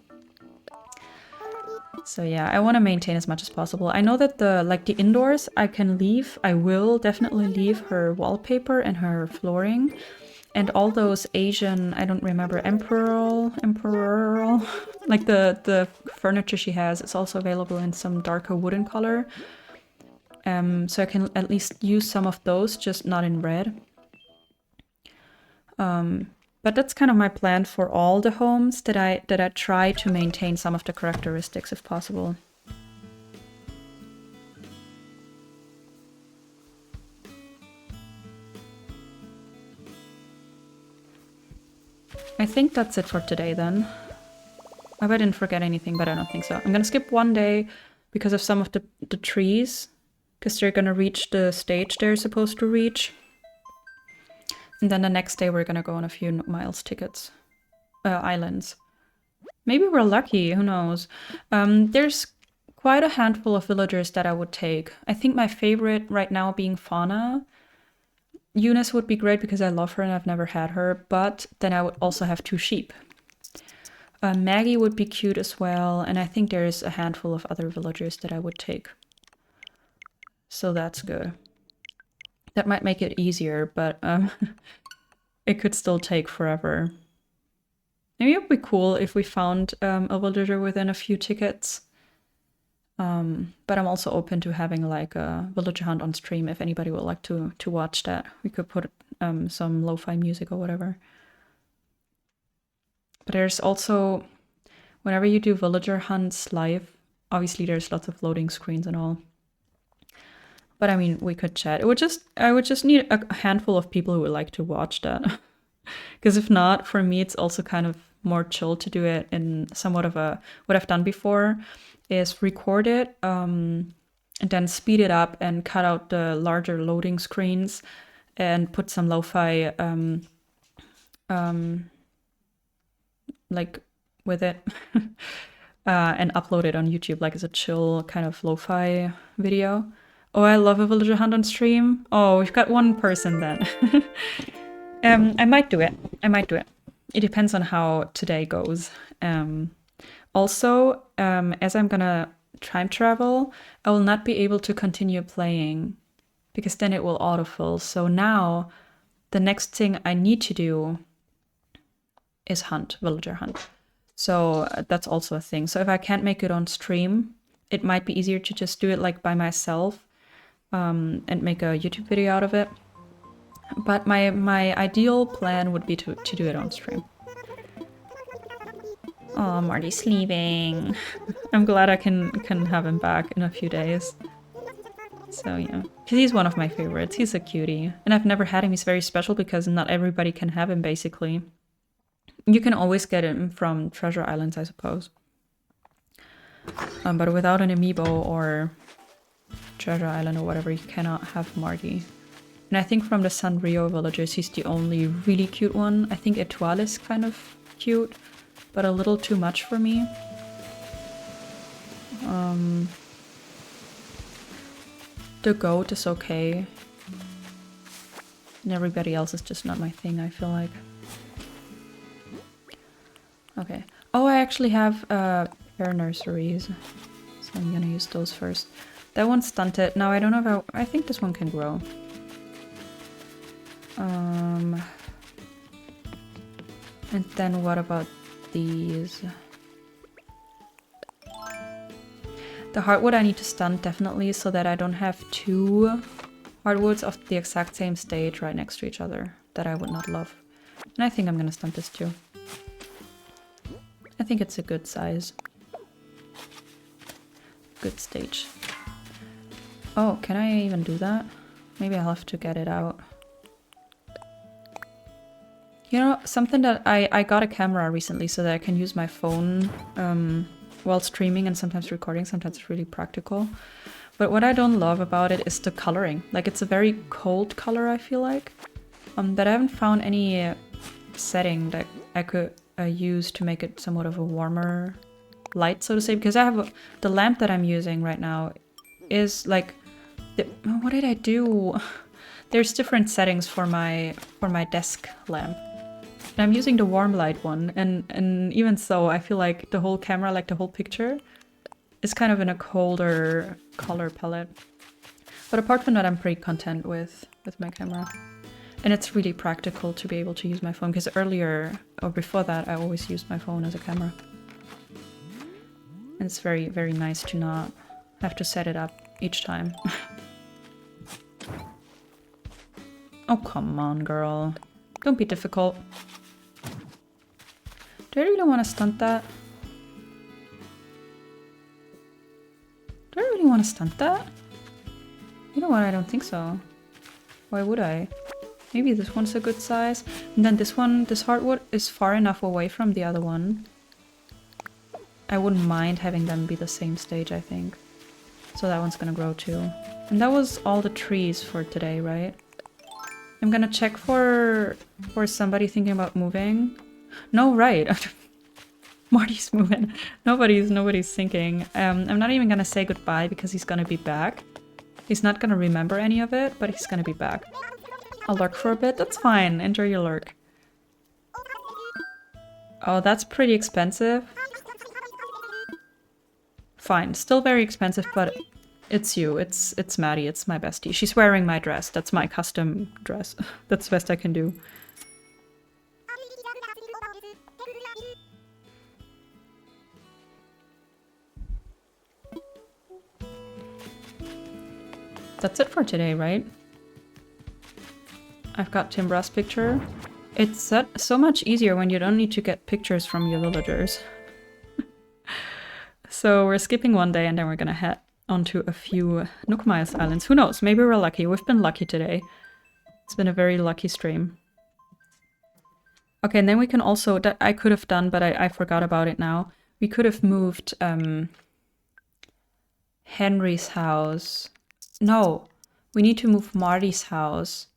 So yeah, I want to maintain as much as possible. I know that the indoors I can leave. I will definitely leave her wallpaper and her flooring. And all those Asian, I don't remember, emperor, like the furniture she has is also available in some darker wooden color. So I can at least use some of those, just not in red. But that's kind of my plan for all the homes, that I try to maintain some of the characteristics if possible. I think that's it for today then. I hope I didn't forget anything, but I don't think so. I'm gonna skip 1 day because of some of the trees, because they're gonna reach the stage they're supposed to reach. And then the next day we're gonna go on a few Nook Miles tickets. Islands. Maybe we're lucky, who knows. There's quite a handful of villagers that I would take. I think my favorite right now being Fauna. Eunice would be great because I love her and I've never had her, but then I would also have 2 sheep. Maggie would be cute as well, and I think there's a handful of other villagers that I would take. So that's good. That might make it easier, but it could still take forever. Maybe it would be cool if we found a villager within a few tickets. But I'm also open to having like a villager hunt on stream if anybody would like to watch that. We could put some lo-fi music or whatever. But there's also, whenever you do villager hunts live, obviously there's lots of loading screens and all. But I mean, we could chat. I would just need a handful of people who would like to watch that. Because if not, for me, it's also kind of more chill to do it in somewhat of a... What I've done before is record it and then speed it up and cut out the larger loading screens and put some lo-fi like with it and upload it on YouTube like as a chill kind of lo-fi video. Oh, I love a villager hunt on stream. Oh, we've got one person then. I might do it. I might do it. It depends on how today goes. Also, as I'm gonna time travel, I will not be able to continue playing because then it will autofill. So now the next thing I need to do is hunt, villager hunt. So that's also a thing. So if I can't make it on stream, it might be easier to just do it like by myself and make a YouTube video out of it. But my ideal plan would be to do it on stream. Oh, Marty's leaving. I'm glad I can have him back in a few days. So yeah, because he's one of my favorites. He's a cutie. And I've never had him. He's very special because not everybody can have him, basically. You can always get him from Treasure Islands, I suppose. But without an amiibo or Treasure Island or whatever, you cannot have Marty. And I think from the Sanrio villagers, he's the only really cute one. I think Etoile is kind of cute, but a little too much for me. The goat is okay. And everybody else is just not my thing, I feel like. Okay. Oh, I actually have pear nurseries. So I'm gonna use those first. That one's stunted. Now I don't know if I think this one can grow. And then what about these? The hardwood I need to stunt definitely so that I don't have two hardwoods of the exact same stage right next to each other. That I would not love. And I think I'm gonna stunt this too. I think it's a good size. Good stage. Oh, can I even do that? Maybe I'll have to get it out. You know, something that I got a camera recently so that I can use my phone while streaming and sometimes recording. Sometimes it's really practical. But what I don't love about it is the coloring. Like, it's a very cold color, I feel like. That I haven't found any setting that I could use to make it somewhat of a warmer light, so to say. Because I have the lamp that I'm using right now is like... what did I do? There's different settings for my desk lamp. And I'm using the warm light one, and even so, I feel like the whole camera, like the whole picture, is kind of in a colder color palette. But apart from that, I'm pretty content with my camera. And it's really practical to be able to use my phone, because earlier, or before that, I always used my phone as a camera. And it's very, very nice to not have to set it up each time. Oh, come on, girl. Don't be difficult. Do I really want to stunt that? Do I really want to stunt that? You know what? I don't think so. Why would I? Maybe this one's a good size. And then this one, this hardwood, is far enough away from the other one. I wouldn't mind having them be the same stage, I think. So that one's gonna grow too. And that was all the trees for today, right? I'm gonna check for somebody thinking about moving. No, right. Marty's moving. Nobody's thinking. I'm not even gonna say goodbye because he's gonna be back. He's not gonna remember any of it, but he's gonna be back. I'll lurk for a bit. That's fine. Enjoy your lurk. Oh, that's pretty expensive. Fine. Still very expensive, but it's you. It's Maddie. It's my bestie. She's wearing my dress. That's my custom dress. That's the best I can do. That's it for today, right? I've got Timbra's picture. It's so much easier when you don't need to get pictures from your villagers. So we're skipping one day and then we're gonna head onto a few Nookmaya's islands. Who knows? Maybe we're lucky. We've been lucky today. It's been a very lucky stream. Okay, and then we can also... that I could have done, but I forgot about it now. We could have moved Henry's house... No, we need to move Marty's house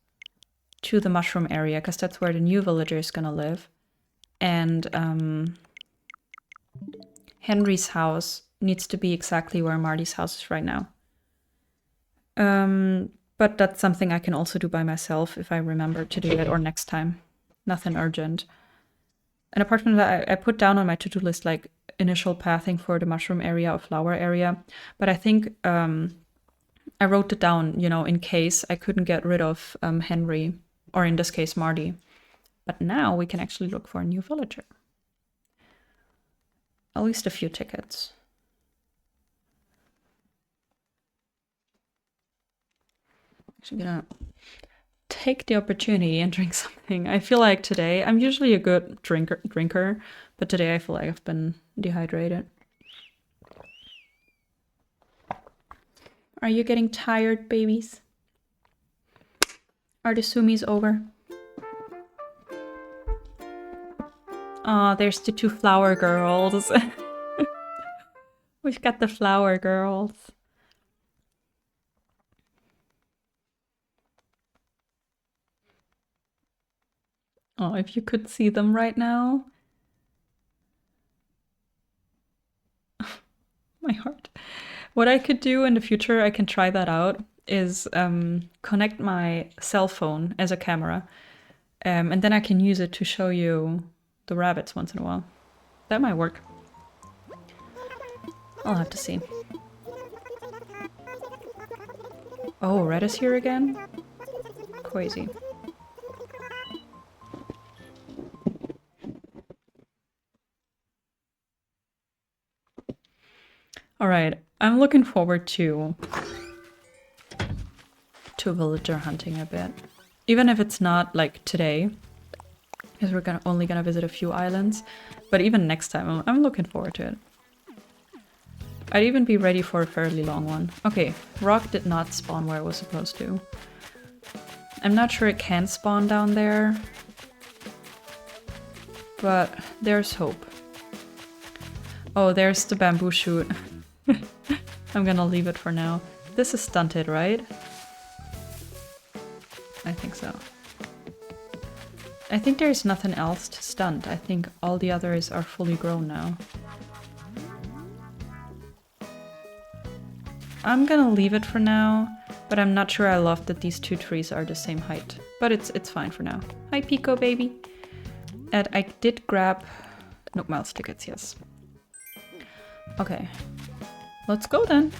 to the mushroom area, because that's where the new villager is gonna live. And Henry's house needs to be exactly where Marty's house is right now. But that's something I can also do by myself if I remember to do it or next time. Nothing urgent. And apart from that, I put down on my to-do list like initial pathing for the mushroom area or flower area. But I think I wrote it down, you know, in case I couldn't get rid of Henry, or in this case, Marty. But now we can actually look for a new villager. At least a few tickets. Actually gonna take the opportunity and drink something. I feel like today, I'm usually a good drinker, but today I feel like I've been dehydrated. Are you getting tired, babies? Are the sumis over? Oh, there's the two flower girls. We've got the flower girls. Oh, if you could see them right now. My heart. What I could do in the future, I can try that out, is connect my cell phone as a camera. And then I can use it to show you the rabbits once in a while. That might work. I'll have to see. Oh, Red is here again? Crazy. Alright, I'm looking forward to villager hunting a bit. Even if it's not like today, because we're only gonna visit a few islands, but even next time, I'm looking forward to it. I'd even be ready for a fairly long one. Okay, rock did not spawn where it was supposed to. I'm not sure it can spawn down there, but there's hope. Oh, there's the bamboo shoot. I'm gonna leave it for now. This is stunted, right? I think so. I think there's nothing else to stunt. I think all the others are fully grown now. I'm gonna leave it for now, but I'm not sure I love that these two trees are the same height. But it's fine for now. Hi, Pico baby. And I did grab Nook Miles tickets, yes. Okay. Let's go then.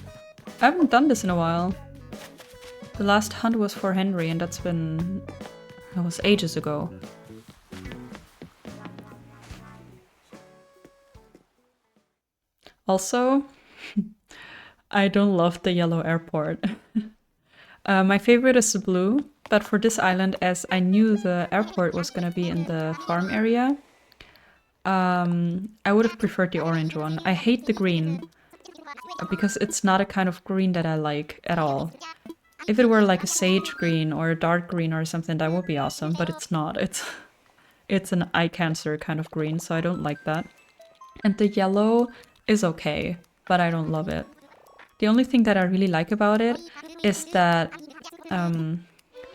I haven't done this in a while. The last hunt was for Henry, and that was ages ago. Also, I don't love the yellow airport. My favorite is the blue, but for this island, as I knew the airport was gonna be in the farm area, I would have preferred the orange one. I hate the green, because it's not a kind of green that I like at all. If it were like a sage green or a dark green or something, that would be awesome, but it's not. It's an eye cancer kind of green, so I don't like that. And the yellow is okay, but I don't love it. The only thing that I really like about it is that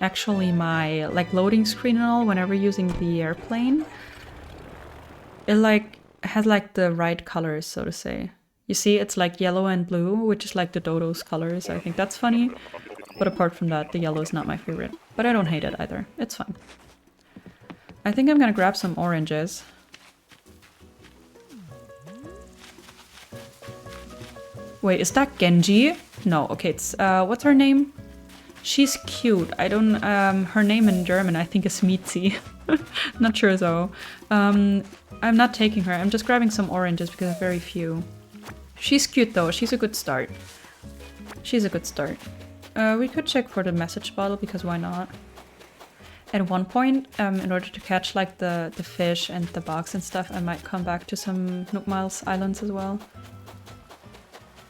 actually my like loading screen and all, whenever using the airplane, it like has like the right colors, so to say. You see, it's like yellow and blue, which is like the dodo's colors. I think that's funny. But apart from that, the yellow is not my favorite. But I don't hate it either. It's fine. I think I'm gonna grab some oranges. Wait, is that Genji? No, okay, it's, what's her name? She's cute. I don't, her name in German I think is Mitzi. Not sure though. I'm not taking her. I'm just grabbing some oranges because I have very few. She's cute though. She's a good start. She's a good start. We could check for the message bottle because why not? At one point, in order to catch like the fish and the bugs and stuff, I might come back to some Nook Miles Islands as well.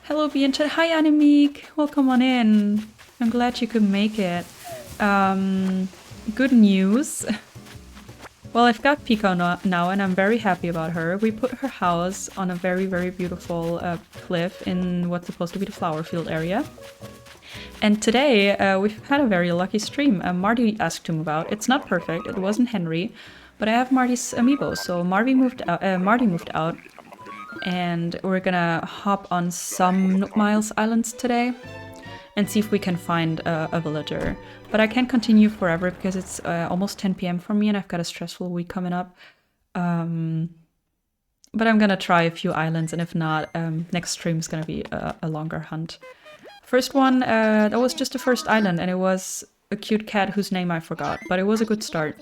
Hello, be in chat. Hi, Animeek. Welcome on in. I'm glad you could make it. Good news. Well, I've got Pico now, and I'm very happy about her. We put her house on a very, very beautiful cliff in what's supposed to be the flower field area. And today, we've had a very lucky stream. Marty asked to move out. It's not perfect. It wasn't Henry, but I have Marty's amiibo. So Marty moved out, and we're gonna hop on some Nook Miles Islands today. and see if we can find a villager. But I can't continue forever because it's almost 10 p.m. for me and I've got a stressful week coming up. But I'm gonna try a few islands, and if not, next stream is gonna be a longer hunt. First one, that was just the first island, and it was a cute cat whose name I forgot, but it was a good start.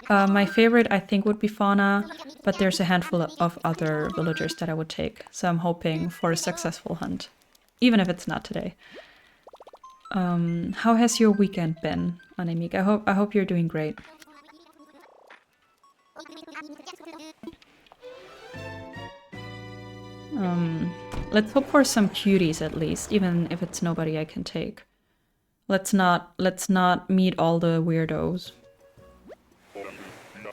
My favorite, I think, would be Fauna, but there's a handful of other villagers that I would take, so I'm hoping for a successful hunt, even if it's not today. How has your weekend been, Anemik? I hope you're doing great. Let's hope for some cuties at least, even if it's nobody I can take. Let's not meet all the weirdos.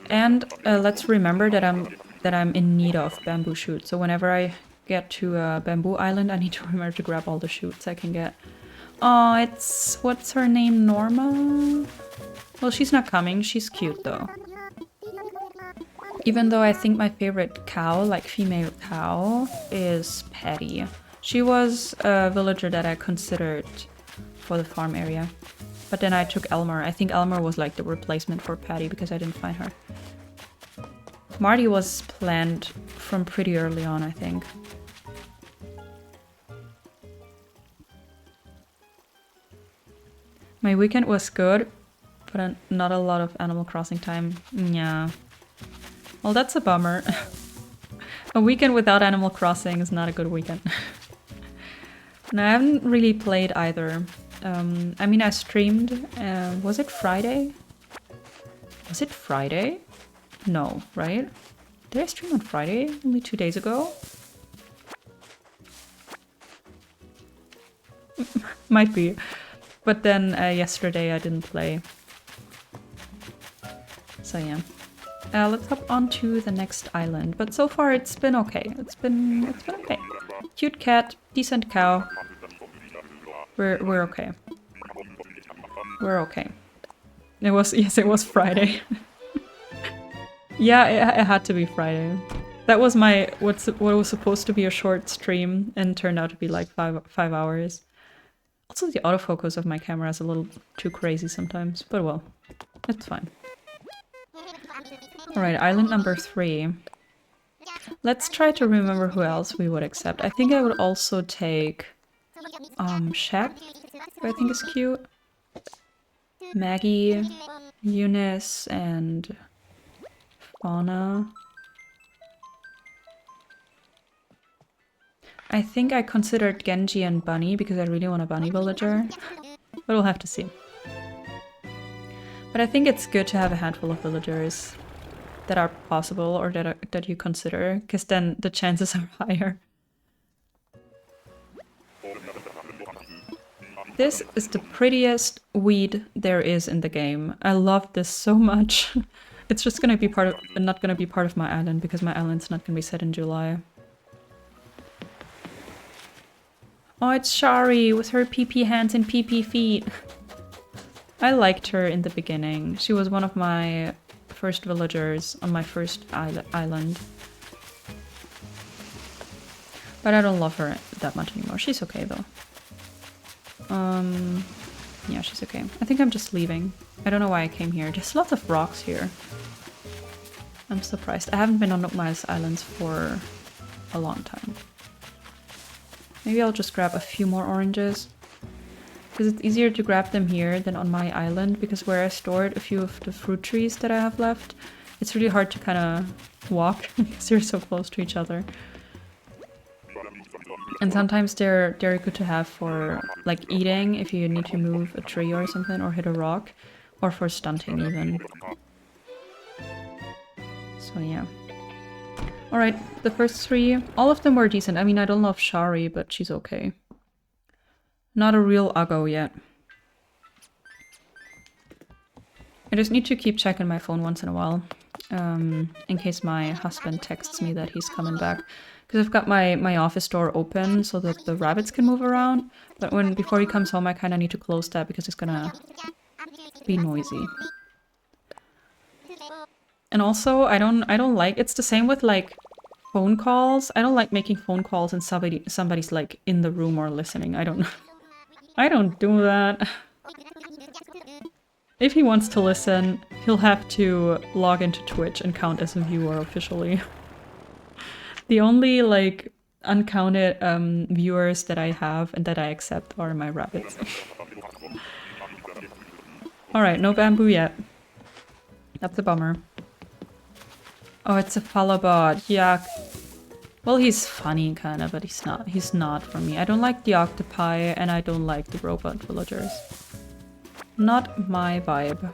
And let's remember that I'm in need of bamboo shoots. So whenever I get to a bamboo island, I need to remember to grab all the shoots I can get. Oh, it's what's her name, Norma? Well, she's not coming. She's cute though. Even though I think my favorite cow, like female cow, is Patty. She was a villager that I considered for the farm area. But then I took Elmer. I think Elmer was like the replacement for Patty because I didn't find her. Marty was planned from pretty early on, I think. My weekend was good, but not a lot of Animal Crossing time. Yeah. Well, that's a bummer. A weekend without Animal Crossing is not a good weekend. No, I haven't really played either. I mean, I streamed. Was it Friday? Was it Friday? No, right? Did I stream on Friday? Only 2 days ago? Might be. But then yesterday I didn't play. So yeah. Let's hop on to the next island. But so far it's been okay. It's been okay. Cute cat, decent cow. We're okay. We're okay. It was Friday. Yeah, it had to be Friday. That was what was supposed to be a short stream and turned out to be like five hours. Also, the autofocus of my camera is a little too crazy sometimes, but well, it's fine. Alright, island number 3. Let's try to remember who else we would accept. I think I would also take Shep, who I think is cute. Maggie, Eunice, and Fauna. I think I considered Genji and Bunny because I really want a bunny villager, but we'll have to see. But I think it's good to have a handful of villagers that are possible or that you consider, because then the chances are higher. This is the prettiest weed there is in the game. I love this so much. It's just gonna be not gonna be part of my island because my island's not gonna be set in July. Oh, it's Shari with her PP hands and PP feet. I liked her in the beginning. She was one of my first villagers on my first island. But I don't love her that much anymore. She's okay though. Yeah, she's okay. I think I'm just leaving. I don't know why I came here. There's lots of rocks here. I'm surprised. I haven't been on Nokmai's islands for a long time. Maybe I'll just grab a few more oranges. Because it's easier to grab them here than on my island, because where I stored a few of the fruit trees that I have left, it's really hard to kind of walk because you're so close to each other. And sometimes they're good to have for like eating if you need to move a tree or something or hit a rock, or for stunting even. So yeah. Alright, the first 3, all of them were decent. I mean, I don't love Shari, but she's okay. Not a real uggo yet. I just need to keep checking my phone once in a while, in case my husband texts me that he's coming back. Because I've got my office door open so that the rabbits can move around, but before he comes home I kind of need to close that because it's gonna be noisy. And also, I don't like, it's the same with like phone calls. I don't like making phone calls and somebody's like in the room or listening. I don't know. I don't do that. If he wants to listen, he'll have to log into Twitch and count as a viewer officially. The only, like, uncounted viewers that I have and that I accept are my rabbits. Alright, no bamboo yet. That's a bummer. Oh, it's a falabot. Yuck. Well, he's funny, kinda, but he's not. He's not for me. I don't like the octopi, and I don't like the robot villagers. Not my vibe.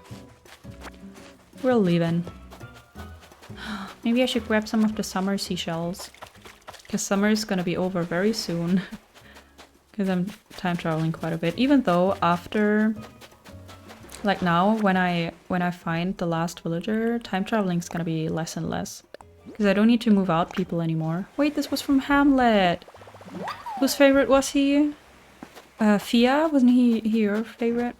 We're leaving. Maybe I should grab some of the summer seashells. Because summer is gonna be over very soon. Because I'm time traveling quite a bit. Even though after... Like now, when I find the last villager, time traveling is gonna be less and less. Because I don't need to move out people anymore. Wait, this was from Hamlet! Whose favorite was he? Fia? Wasn't he your favorite?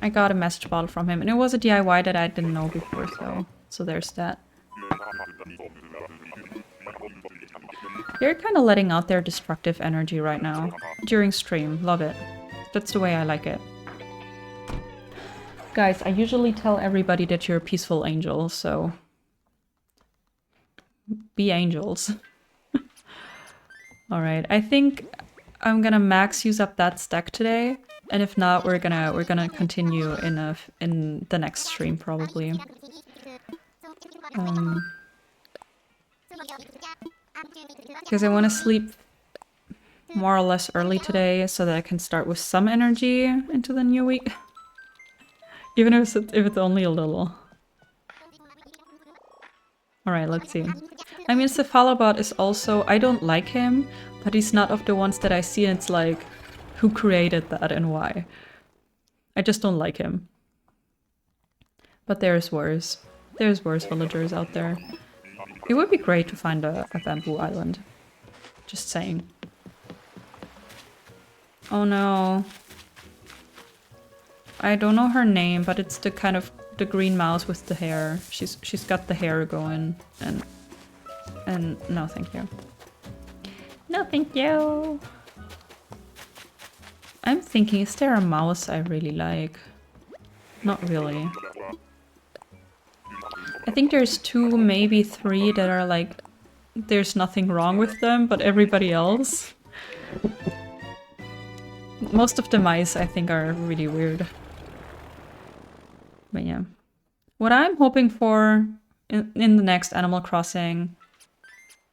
I got a message bottle from him, and it was a DIY that I didn't know before, so there's that. They're kind of letting out their destructive energy right now. During stream. Love it. That's the way I like it. Guys, I usually tell everybody that you're a peaceful angel, so... Be angels. Alright, I think I'm gonna max use up that stack today. And if not, we're gonna continue in the next stream probably. Because I want to sleep more or less early today so that I can start with some energy into the new week. Even if it's only a little. Alright, let's see. I mean, Cephalobot is also... I don't like him, but he's not of the ones that I see and it's like... Who created that and why? I just don't like him. But there's worse. There's worse villagers out there. It would be great to find a bamboo island. Just saying. Oh no. I don't know her name, but it's the kind of the green mouse with the hair. She's got the hair going and no thank you. No thank you. I'm thinking, is there a mouse I really like? Not really. I think there's 2, maybe 3 that are like, there's nothing wrong with them, but everybody else. Most of the mice, I think, are really weird. But yeah. What I'm hoping for in the next Animal Crossing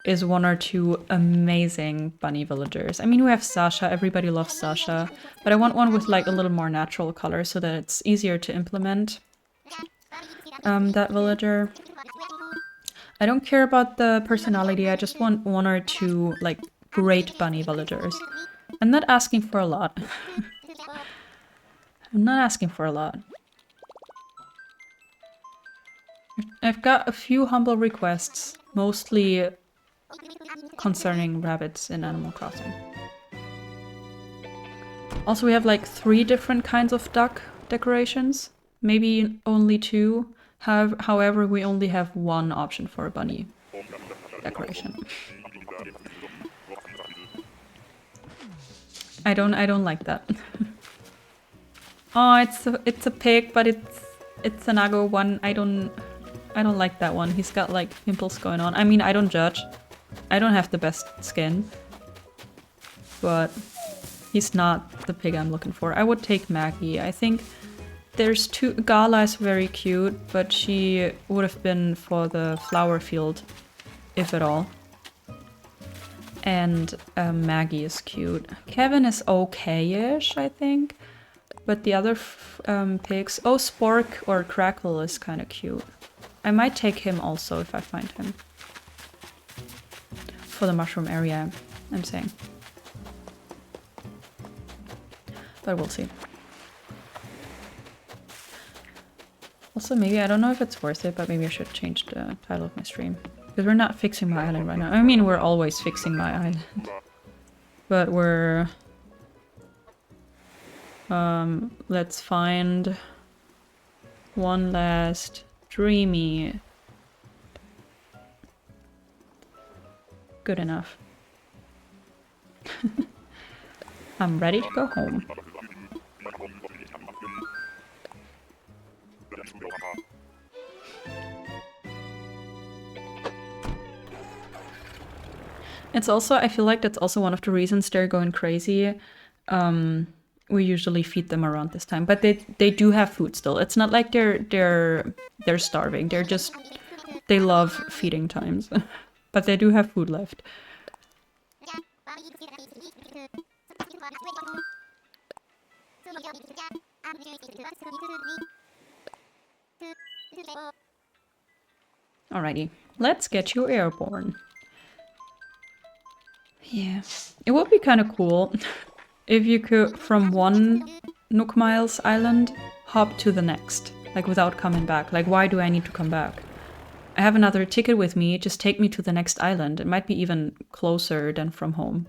is 1 or 2 amazing bunny villagers. I mean, we have Sasha, everybody loves Sasha, but I want one with like a little more natural color so that it's easier to implement that villager. I don't care about the personality, I just want 1 or 2 like great bunny villagers. I'm not asking for a lot. I'm not asking for a lot. I've got a few humble requests, mostly concerning rabbits in Animal Crossing. Also, we have like 3 different kinds of duck decorations. Maybe only 2. However, we only have 1 option for a bunny decoration. I don't like that. Oh, it's a pig, but it's an Ago one. I don't like that one. He's got like pimples going on. I mean, I don't judge. I don't have the best skin. But he's not the pig I'm looking for. I would take Maggie. I think there's 2... Gala is very cute, but she would have been for the flower field, if at all. And Maggie is cute. Kevin is okay-ish, I think. But the other pigs... Oh, Spork or Crackle is kind of cute. I might take him also if I find him. For the mushroom area, I'm saying. But we'll see. Also, maybe, I don't know if it's worth it, but maybe I should change the title of my stream. Because we're not fixing my island right now. I mean, we're always fixing my island. But we're... let's find one last dreamy. Good enough. I'm ready to go home. It's also, I feel like that's also one of the reasons they're going crazy. We usually feed them around this time, but they do have food still. It's not like they're starving. They love feeding times, but they do have food left. Alrighty, let's get you airborne. Yeah, it would be kind of cool if you could, from one Nook Miles island, hop to the next, like without coming back. Like, why do I need to come back? I have another ticket with me, just take me to the next island. It might be even closer than from home.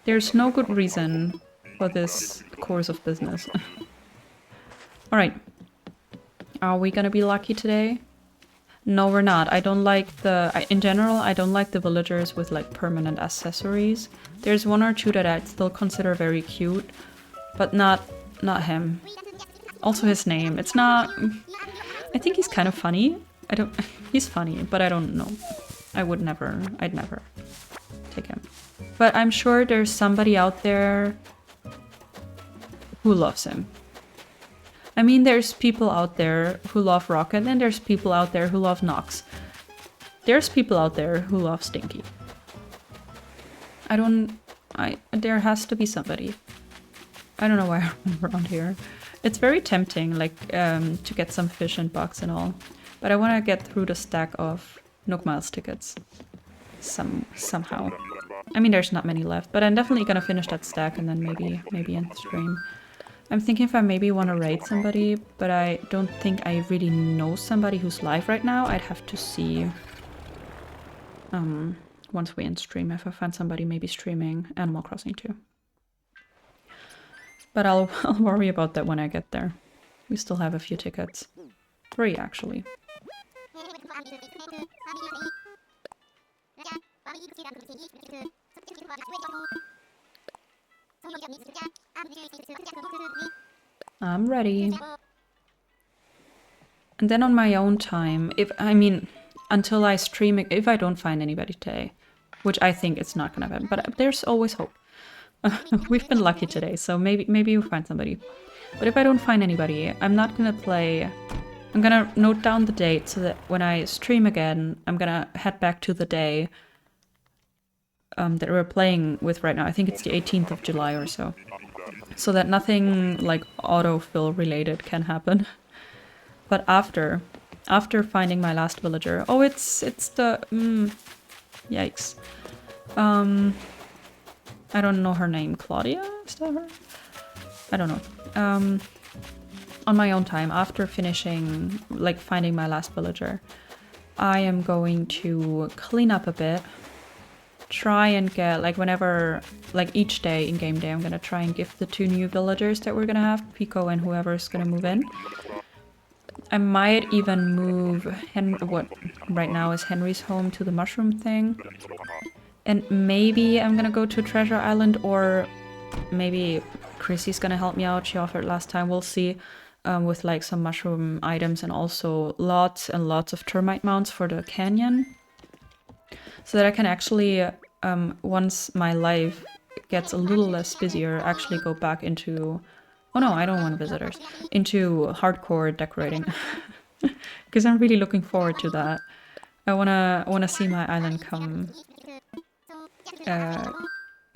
There's no good reason for this course of business. Alright. Are we gonna be lucky today? No, we're not. I don't like in general, I don't like the villagers with like permanent accessories. There's one or two that I'd still consider very cute, but not him. Also his name. It's not... I think he's kind of funny. He's funny, but I don't know. I'd never take him. But I'm sure there's somebody out there who loves him. I mean, there's people out there who love Rocket, and there's people out there who love Nox. There's people out there who love Stinky. There has to be somebody. I don't know why I'm around here. It's very tempting, like, to get some fish and bugs and all. But I want to get through the stack of Nook Miles tickets. Somehow. I mean, there's not many left, but I'm definitely gonna finish that stack and then maybe end the stream. I'm thinking if I maybe want to raid somebody, but I don't think I really know somebody who's live right now. I'd have to see once we end stream if I find somebody maybe streaming Animal Crossing too. But I'll worry about that when I get there. We still have a few tickets. 3 actually. I'm ready. And then on my own time, until I stream, if I don't find anybody today, which I think it's not gonna happen, but there's always hope. We've been lucky today, so maybe you'll find somebody. But if I don't find anybody, I'm not gonna play. I'm gonna note down the date so that when I stream again, I'm gonna head back to the day that we're playing with right now. I think it's the 18th of July or so. So that nothing like autofill related can happen. But after finding my last villager... Oh, it's the... yikes. I don't know her name. Claudia? Is that her? I don't know. On my own time, after finishing, like, finding my last villager, I am going to clean up a bit. Try and get, like, whenever, like, each day in game day, I'm gonna try and gift the 2 new villagers that we're gonna have, Pico and whoever's gonna move in. I might even move what right now is Henry's home to the mushroom thing. And maybe I'm gonna go to Treasure Island, or maybe Chrissy's gonna help me out. She offered last time, we'll see, with like some mushroom items and also lots and lots of termite mounts for the canyon. So that I can actually, once my life gets a little less busier, actually go back into... Oh no, I don't want visitors. Into hardcore decorating. Because I'm really looking forward to that. I wanna see my island come...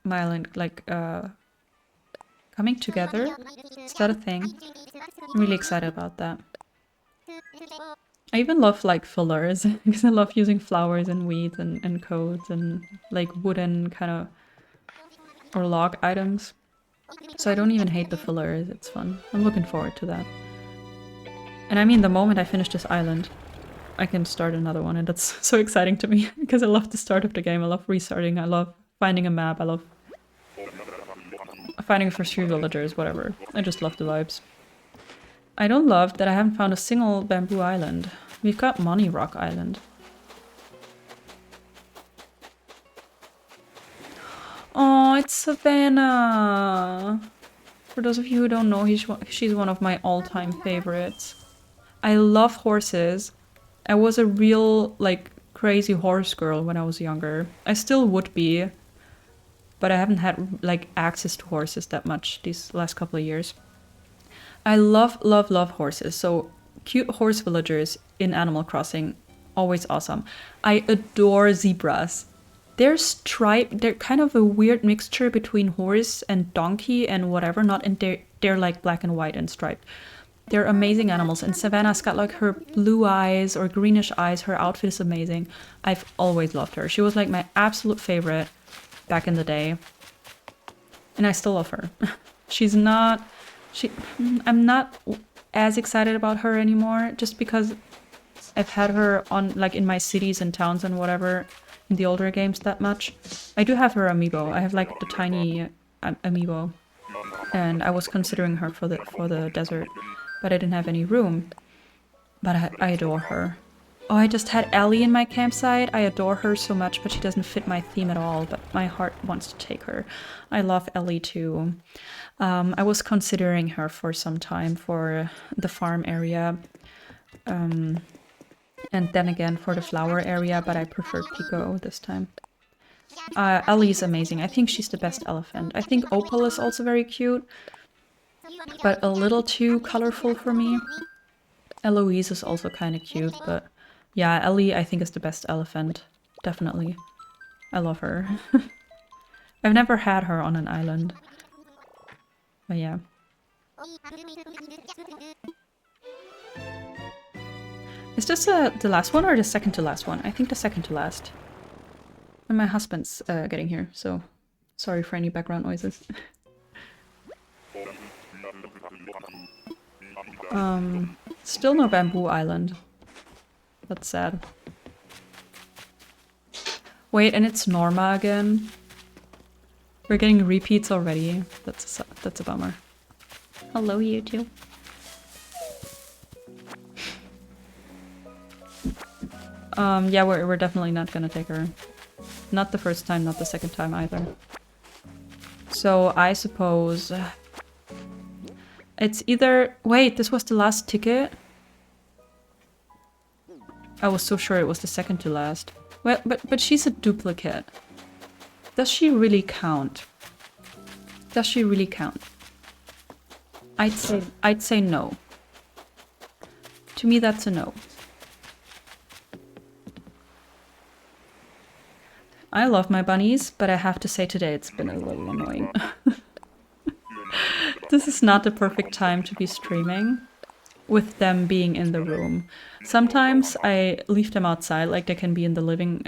my island, like, coming together. Is that a thing? I'm really excited about that. I even love, like, fillers, because I love using flowers and weeds and codes and, like, wooden kind of... or log items. So I don't even hate the fillers, it's fun. I'm looking forward to that. And I mean, the moment I finish this island, I can start another one, and that's so exciting to me, because I love the start of the game, I love restarting, I love finding a map, I love finding first few villagers, whatever. I just love the vibes. I don't love that I haven't found a single bamboo island. We've got Money Rock Island. Oh, that's Savannah. For those of you who don't know, she's one of my all-time favorites. I love horses. I was a real, like, crazy horse girl when I was younger. I still would be, but I haven't had, like, access to horses that much these last couple of years. I love, love, love horses. So cute horse villagers in Animal Crossing, always awesome. I adore zebras. They're striped. They're kind of a weird mixture between horse and donkey and whatever. Not, and they're like black and white and striped. They're amazing animals. And Savannah's got like her blue eyes or greenish eyes. Her outfit is amazing. I've always loved her. She was like my absolute favorite back in the day. And I still love her. I'm not as excited about her anymore just because I've had her on like in my cities and towns and whatever in the older games that much. I do have her amiibo. I have like the tiny amiibo. And I was considering her for the desert. But I didn't have any room. But I adore her. Oh, I just had Ellie in my campsite. I adore her so much, but she doesn't fit my theme at all. But my heart wants to take her. I love Ellie too. I was considering her for some time for the farm area. And then again for the flower area, but I preferred Pico this time. Ellie's amazing. I think she's the best elephant. I think Opal is also very cute. But a little too colorful for me. Eloise is also kind of cute, but yeah, Ellie I think is the best elephant. Definitely. I love her. I've never had her on an island. But yeah. Is this the last one or the second to last one? I think the second to last. And my husband's getting here, so sorry for any background noises. Still no Bamboo Island. That's sad. Wait, and it's Norma again. We're getting repeats already. That's a bummer. Hello, you two. Yeah, we're definitely not gonna take her. Not the first time, not the second time either. So I suppose it's either... Wait, this was the last ticket? I was so sure it was the second to last. Well, but she's a duplicate. Does she really count? Does she really count? I'd say no. To me, that's a no. I love my bunnies, but I have to say today it's been a little annoying. This is not the perfect time to be streaming with them being in the room. Sometimes I leave them outside, like they can be in the living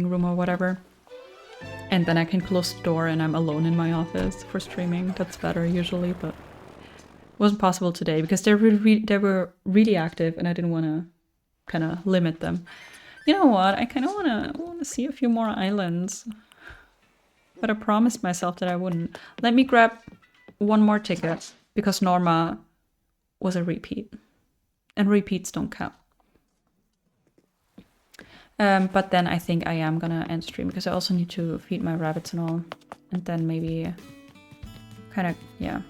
room or whatever. And then I can close the door and I'm alone in my office for streaming. That's better usually, but it wasn't possible today because they were really active and I didn't want to kind of limit them. You know what? I kind of want to see a few more islands. But I promised myself that I wouldn't. Let me grab one more ticket because Norma was a repeat. And repeats don't count. But then I think I am gonna end stream because I also need to feed my rabbits and all. And then maybe kind of, yeah.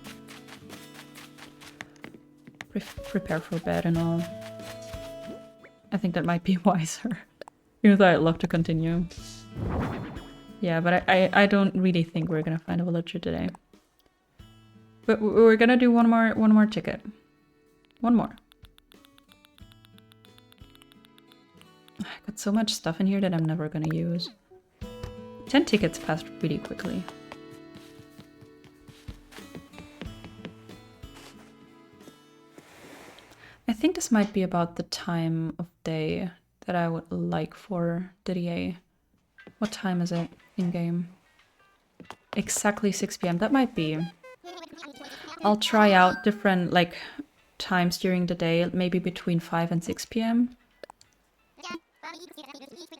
Prepare for bed and all. I think that might be wiser. Even though I'd love to continue. Yeah, but I don't really think we're gonna find a villager today. But we're gonna do one more ticket. One more. I got so much stuff in here that I'm never gonna use. 10 tickets passed really quickly. I think this might be about the time of day that I would like for DDA. What time is it in game? Exactly 6 p.m. That might be. I'll try out different like times during the day, maybe between 5 and 6 p.m.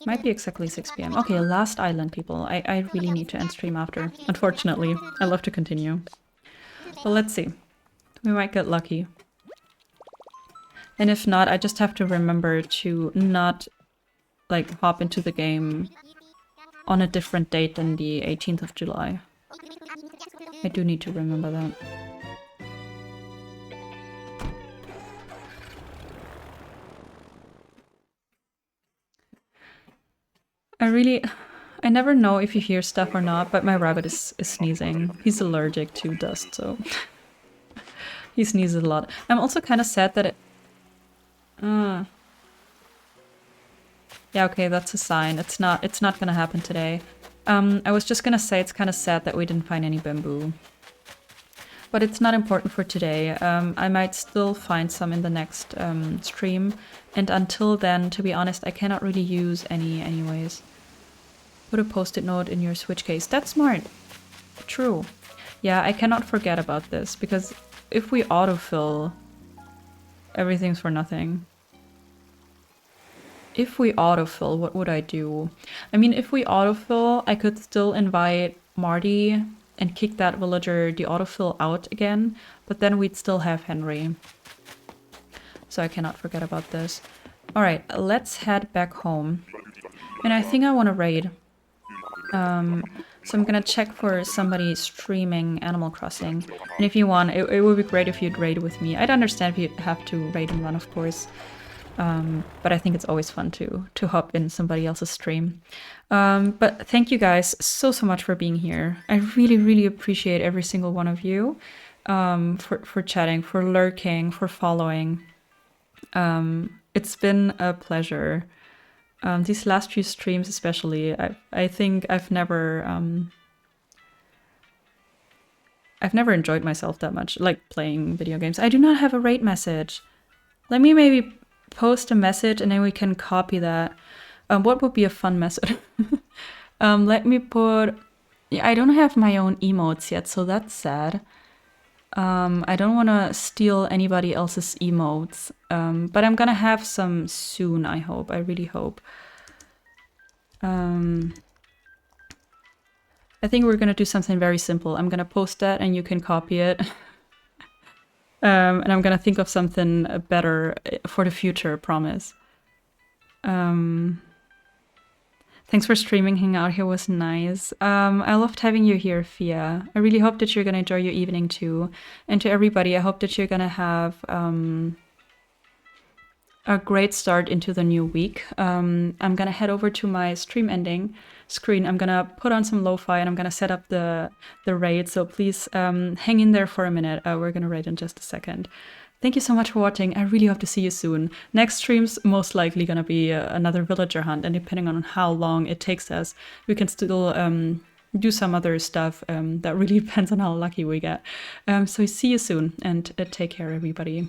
Might be exactly 6 p.m. Okay, last island, people. I really need to end stream after. Unfortunately, I love to continue. But let's see. We might get lucky. And if not, I just have to remember to not like hop into the game on a different date than the 18th of July. I do need to remember that. I never know if you hear stuff or not, but my rabbit is sneezing. He's allergic to dust, so he sneezes a lot. I'm also kind of sad that it... Yeah, okay, that's a sign. It's not gonna happen today. I was just gonna say it's kind of sad that we didn't find any bamboo. But it's not important for today. I might still find some in the next stream. And until then, to be honest, I cannot really use any anyways. Put a post-it note in your switch case. That's smart. True. Yeah, I cannot forget about this, because if we autofill, everything's for nothing. If we autofill, what would I do? I mean, if we autofill, I could still invite Marty and kick that villager, the autofill, out again, but then we'd still have Henry. So I cannot forget about this. Alright, let's head back home. And I think I want to raid. So I'm gonna check for somebody streaming Animal Crossing. And if you want, it would be great if you'd raid with me. I'd understand if you'd have to raid and run, of course. But I think it's always fun to hop in somebody else's stream. But thank you guys so much for being here. I really appreciate every single one of you, for chatting, for lurking, for following. It's been a pleasure. These last few streams especially, I think I've never enjoyed myself that much, like playing video games. I do not have a raid message. Let me maybe post a message and then we can copy that. What would be a fun message? Let me put... Yeah, I don't have my own emotes yet, so that's sad. I don't want to steal anybody else's emotes, but I'm gonna have some soon, I hope. I really hope. I think we're gonna do something very simple. I'm gonna post that and you can copy it. And I'm gonna think of something better for the future, promise. Thanks for streaming. Hanging out here was nice. I loved having you here, Fia. I really hope that you're gonna enjoy your evening too. And to everybody, I hope that you're gonna have a great start into the new week. I'm gonna head over to my stream ending screen. I'm gonna put on some lo-fi and I'm gonna set up the raid. So please hang in there for a minute. We're gonna raid in just a second. Thank you so much for watching. I really hope to see you soon. Next stream's most likely gonna be another villager hunt, and depending on how long it takes us, we can still do some other stuff. That really depends on how lucky we get. So see you soon, and take care, everybody.